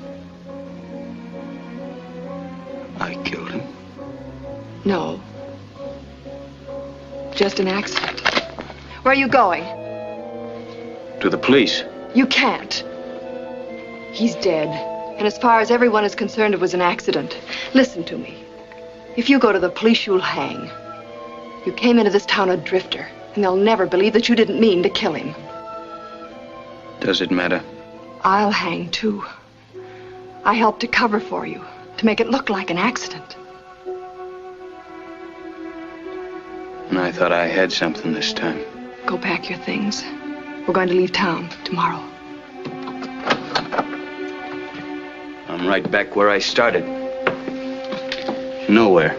S4: I killed him?
S12: No. Just an accident. Where are you going?
S4: To the police.
S12: You can't. He's dead. And as far as everyone is concerned, it was an accident. Listen to me. If you go to the police, you'll hang. You came into this town a drifter, and they'll never believe that you didn't mean to kill him.
S4: Does it matter?
S12: I'll hang, too. I helped to cover for you, to make it look like an accident.
S4: And I thought I had something this time.
S12: Go pack your things. We're going to leave town tomorrow.
S4: I'm right back where I started. Nowhere.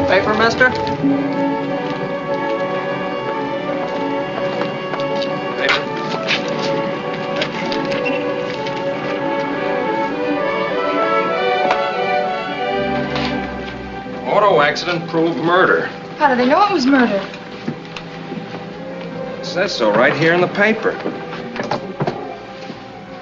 S5: Paper, mister? Paper.
S10: Auto accident proved murder.
S15: How do they know it was murder?
S10: It says so right here in the paper.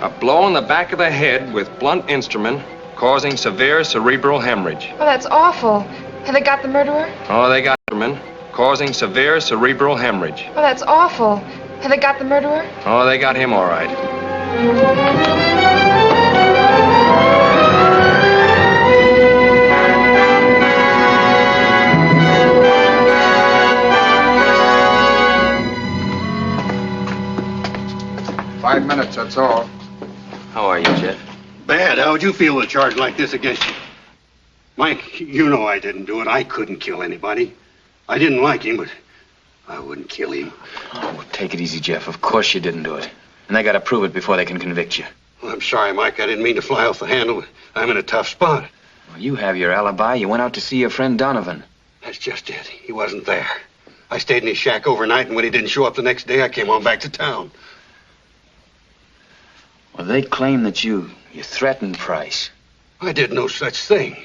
S10: A blow in the back of the head with blunt instrument causing severe cerebral hemorrhage.
S15: Oh, that's awful. Have they got the murderer?
S10: Oh, they got instrument causing severe cerebral hemorrhage.
S15: Oh, that's awful. Have they got the murderer?
S10: Oh, they got him all right.
S7: Five minutes, that's all.
S4: How are you, Jeff?
S3: Bad. How would you feel with a charge like this against you? Mike, you know I didn't do it. I couldn't kill anybody. I didn't like him, but I wouldn't kill him.
S4: Oh, well, take it easy, Jeff. Of course you didn't do it. And they got to prove it before they can convict you.
S3: Well, I'm sorry, Mike. I didn't mean to fly off the handle, but I'm in a tough spot.
S4: Well, you have your alibi. You went out to see your friend Donovan.
S11: That's just it. He wasn't there. I stayed in his shack overnight, and when he didn't show up the next day, I came on back to town.
S4: Well, they claim that you threatened Price.
S11: I did no such thing.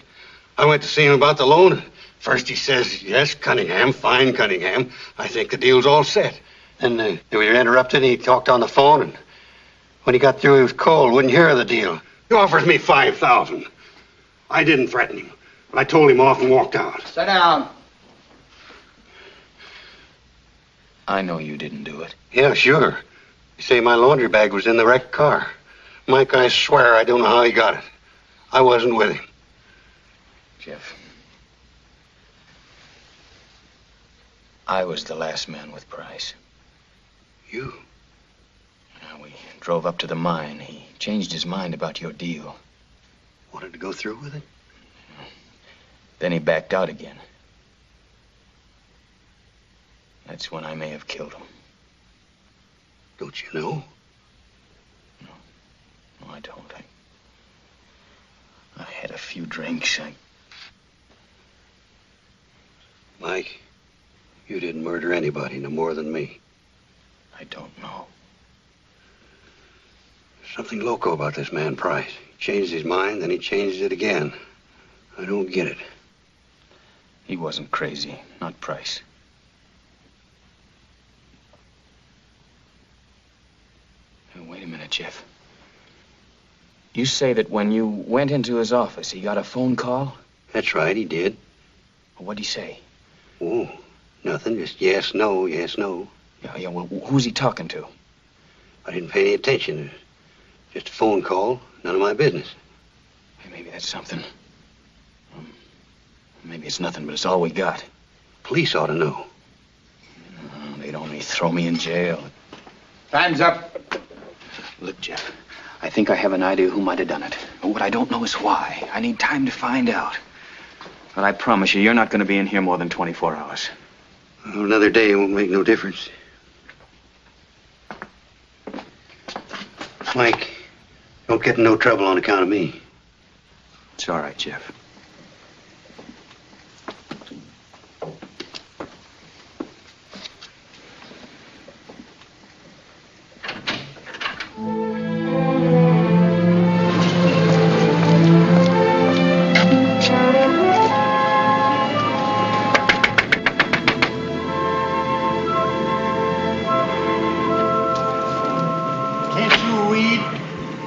S11: I went to see him about the loan. First he says, yes, Cunningham, fine Cunningham. I think the deal's all set. Then we were interrupted, and he talked on the phone, and when he got through, he was cold, wouldn't hear of the deal. He offers me $5,000. I didn't threaten him, but I told him off and walked out.
S14: Sit down.
S4: I know you didn't do it.
S11: Yeah, sure. You say my laundry bag was in the wrecked car. Mike, I swear I don't know how he got it. I wasn't with him.
S4: Jeff, I was the last man with Price.
S11: You?
S4: We drove up to the mine. He changed his mind about your deal.
S11: Wanted to go through with it?
S4: Then he backed out again. That's when I may have killed him.
S11: Don't you know?
S4: No, I don't. I had a few drinks.
S11: Mike, you didn't murder anybody no more than me.
S4: I don't know.
S11: Something loco about this man Price. He changed his mind, then he changed it again. I don't get it.
S4: He wasn't crazy, not Price. Now, wait a minute, Jeff. You say that when you went into his office, he got a phone call?
S11: That's right, he did.
S4: What'd he say?
S11: Oh, nothing. Just yes, no, yes, no.
S4: Yeah, well, who's he talking to?
S11: I didn't pay any attention. Just a phone call. None of my business.
S4: Hey, maybe that's something. Maybe it's nothing, but it's all we got.
S11: Police ought to know.
S4: They'd only throw me in jail.
S14: Time's up.
S4: Look, Jeff, I think I have an idea who might have done it. But what I don't know is why. I need time to find out. But I promise you're not going to be in here more than 24 hours.
S11: Well, another day won't make no difference. Mike, don't get in no trouble on account of me.
S4: It's all right, Jeff.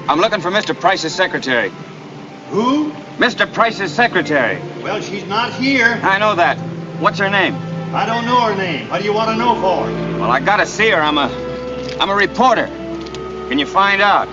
S4: I'm looking for Mr. Price's secretary.
S1: Who?
S4: Mr. Price's secretary.
S1: Well, she's not here.
S4: I know that. What's her name?
S1: I don't know her name. What do you want to know for?
S4: Well, I gotta see her. I'm a reporter. Can you find out?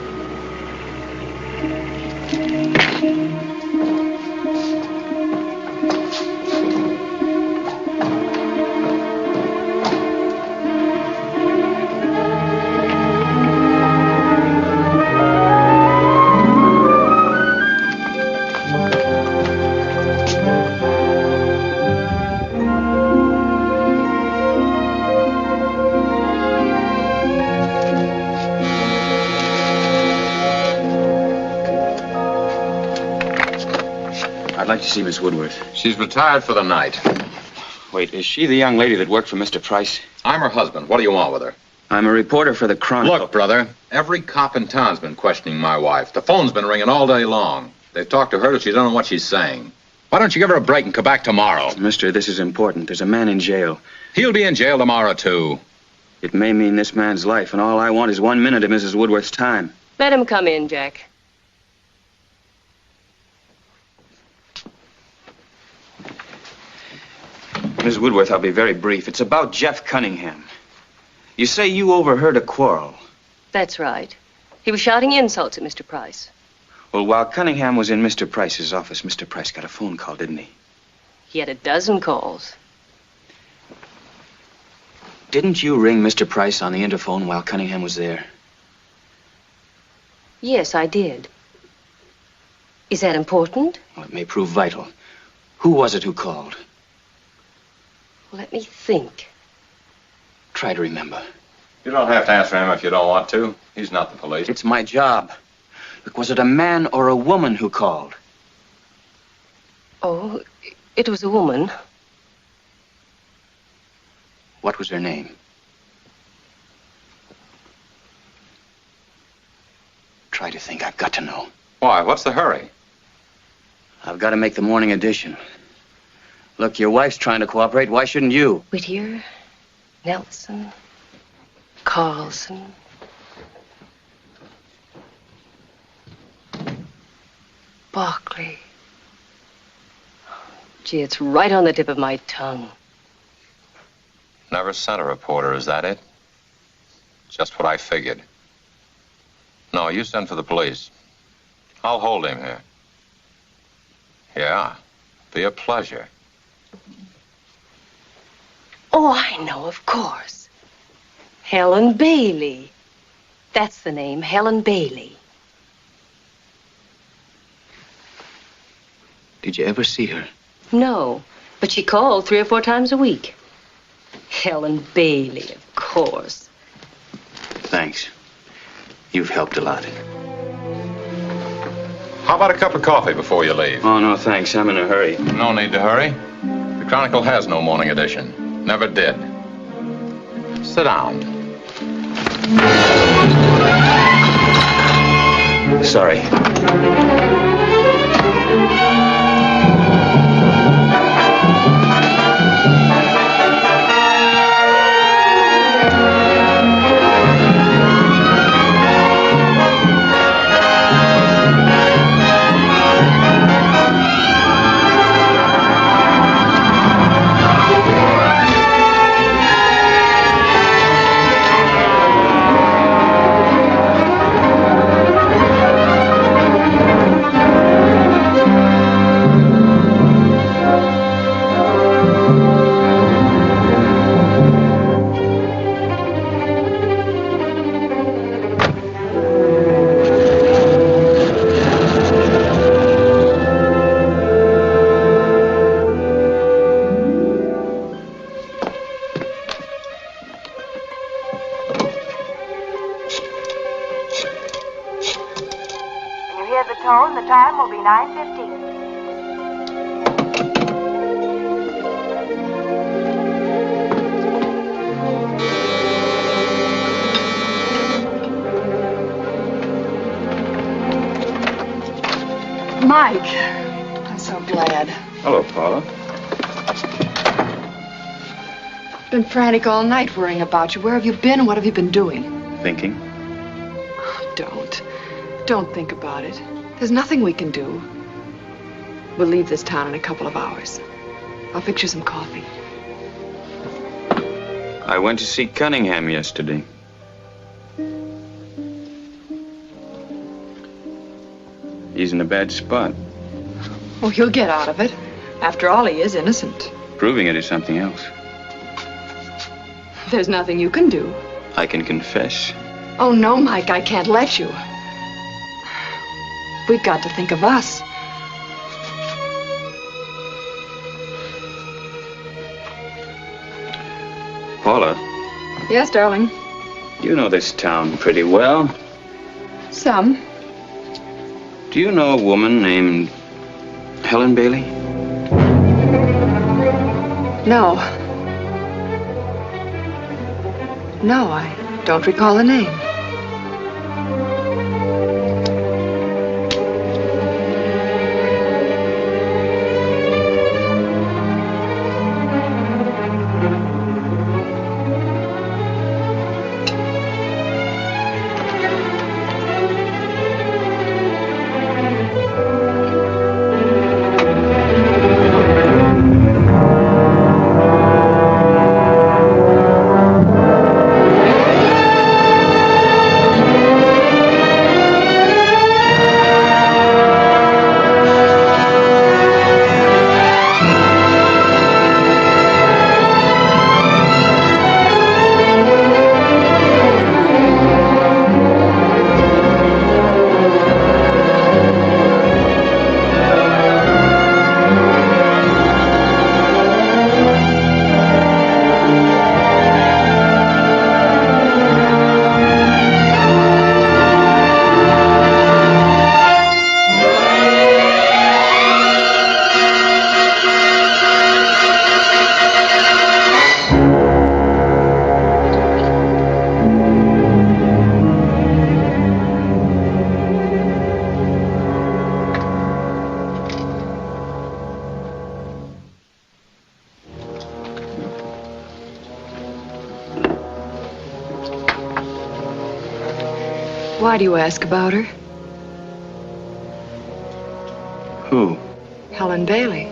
S4: I'd like to see Miss Woodworth.
S5: She's retired for the night.
S4: Wait, is she the young lady that worked for Mr. Price?
S5: I'm her husband. What do you want with her?
S4: I'm a reporter for the Chronicle.
S5: Look, brother, every cop in town's been questioning my wife. The phone's been ringing all day long. They've talked to her, but she don't know what she's saying. Why don't you give her a break and come back tomorrow?
S4: Mister, this is important. There's a man in jail.
S5: He'll be in jail tomorrow, too.
S4: It may mean this man's life, and all I want is 1 minute of Mrs. Woodworth's time.
S13: Let him come in, Jack.
S4: Miss Woodworth, I'll be very brief. It's about Jeff Cunningham. You say you overheard a quarrel.
S13: That's right. He was shouting insults at Mr. Price.
S4: Well, while Cunningham was in Mr. Price's office, Mr. Price got a phone call, didn't he?
S13: He had a dozen calls.
S4: Didn't you ring Mr. Price on the interphone while Cunningham was there?
S13: Yes, I did. Is that important?
S4: Well, it may prove vital. Who was it who called?
S13: Let me think.
S4: Try to remember.
S5: You don't have to answer him if you don't want to. He's not the police.
S4: It's my job. Look, was it a man or a woman who called?
S13: Oh, it was a woman.
S4: What was her name? Try to think. I've got to know.
S5: Why? What's the hurry?
S4: I've got to make the morning edition. Look, your wife's trying to cooperate. Why shouldn't you?
S13: Whittier, Nelson, Carlson. Barkley. Gee, it's right on the tip of my tongue.
S5: Never sent a reporter, is that it? Just what I figured. No, you send for the police. I'll hold him here. Yeah, be a pleasure.
S13: Oh, I know, of course. Helen Bailey. That's the name, Helen Bailey.
S4: Did you ever see her?
S13: No, but she called 3 or 4 times a week. Helen Bailey, of course.
S4: Thanks. You've helped a lot.
S5: How about a cup of coffee before you leave?
S4: Oh, no, thanks. I'm in a hurry.
S5: No need to hurry. The Chronicle has no morning edition. Never did. Sit down.
S4: Sorry.
S16: The time will be 9:15.
S6: Mike, I'm so glad.
S4: Hello, Paula.
S6: Been frantic all night worrying about you. Where have you been and what have you been doing?
S4: Thinking.
S6: Don't think about it. There's nothing we can do. We'll leave this town in a couple of hours. I'll fix you some coffee.
S4: I went to see Cunningham yesterday. He's in a bad spot.
S6: Oh, he'll get out of it. After all, he is innocent.
S4: Proving it is something else.
S6: There's nothing you can do.
S4: I can confess.
S6: Oh, no, Mike, I can't let you. We've got to think of us.
S4: Paula.
S6: Yes, darling.
S4: You know this town pretty well.
S6: Some.
S4: Do you know a woman named Helen Bailey?
S6: No. No, I don't recall the name.
S12: Why do you ask about her?
S4: Who?
S12: Helen Bailey.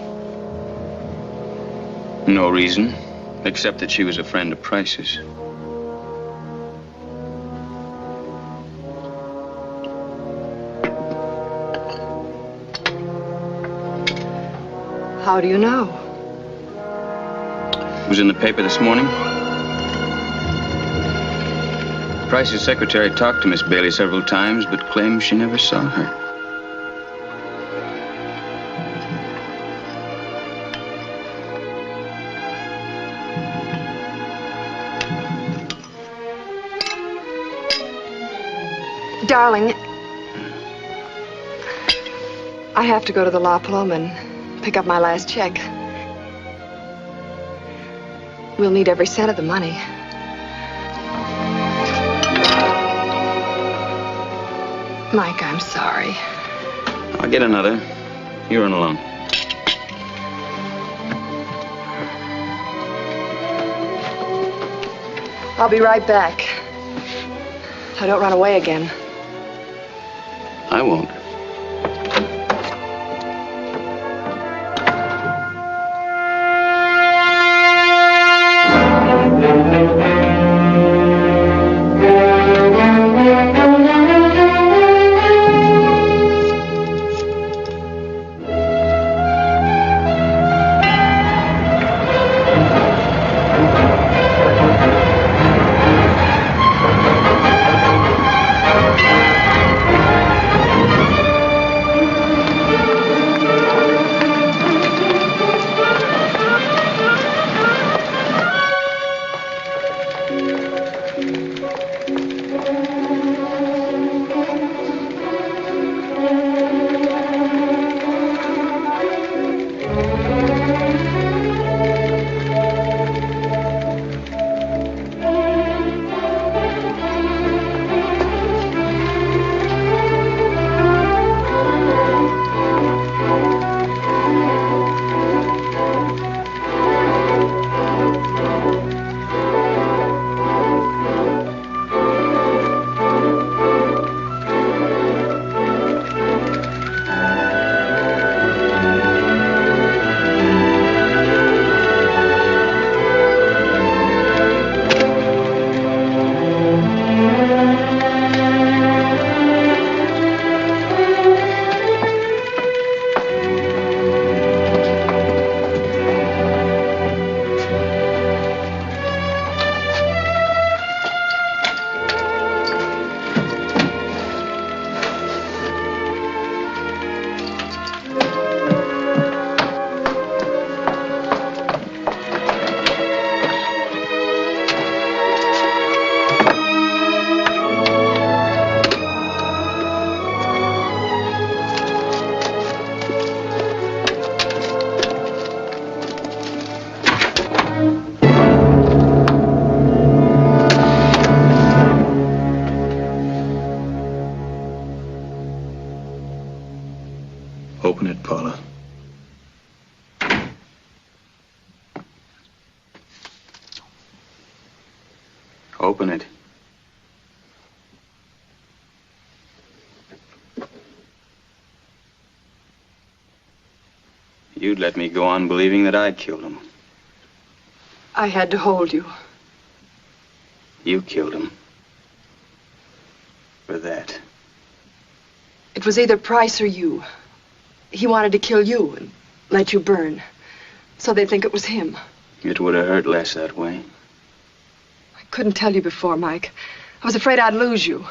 S4: No reason, except that she was a friend of Price's.
S12: How do you know?
S4: It was in the paper this morning. Price's secretary talked to Miss Bailey several times, but claims she never saw her.
S12: Darling, I have to go to the La Paloma and pick up my last check. We'll need every cent of the money. Mike, I'm sorry.
S4: I'll get another. You run along.
S12: I'll be right back. I don't run away again.
S4: I won't. Open it, Paula. Open it. You'd let me go on believing that I killed him.
S12: I had to hold you.
S4: You killed him. For that.
S12: It was either Price or you. He wanted to kill you and let you burn. So they'd think it was him.
S4: It would have hurt less that way.
S12: I couldn't tell you before, Mike. I was afraid I'd lose you.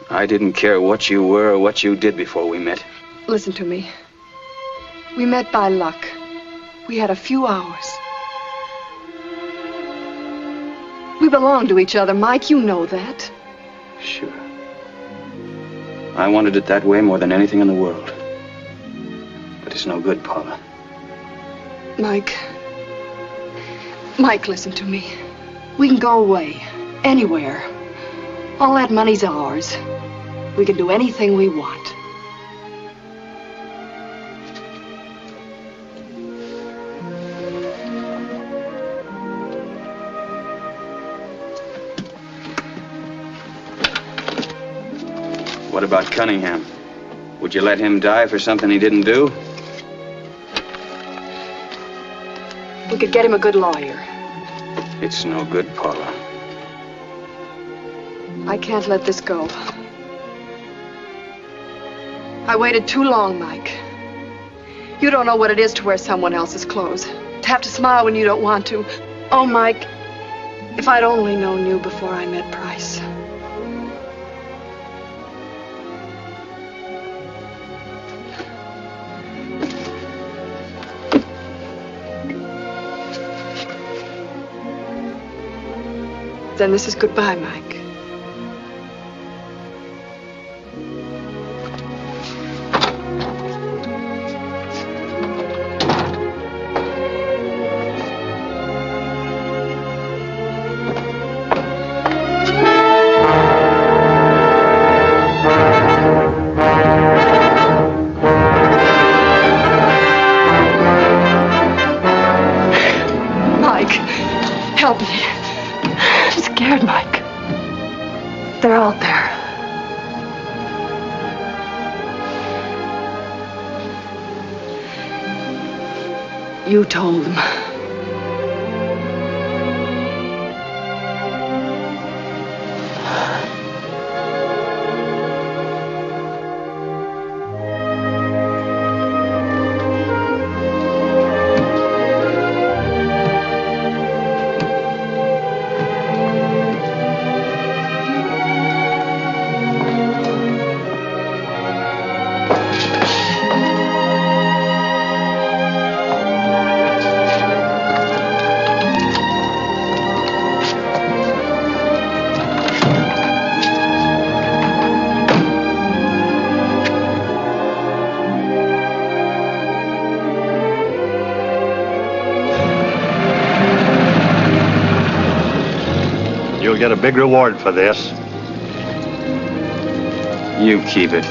S4: I didn't care what you were or what you did before we met.
S12: Listen to me. We met by luck. We had a few hours. We belong to each other, Mike. You know that.
S4: Sure. I wanted it that way more than anything in the world. But it's no good, Paula.
S12: Mike. Mike, listen to me. We can go away. Anywhere. All that money's ours. We can do anything we want.
S4: What about Cunningham? Would you let him die for something he didn't do?
S12: We could get him a good lawyer.
S4: It's no good, Paula.
S12: I can't let this go. I waited too long, Mike. You don't know what it is to wear someone else's clothes. To have to smile when you don't want to. Oh, Mike, if I'd only known you before I met Price. Then this is goodbye, Mike. Mike, help me. I'm scared, Mike. They're out there. You told them.
S1: You'll get a big reward for this.
S4: You keep it.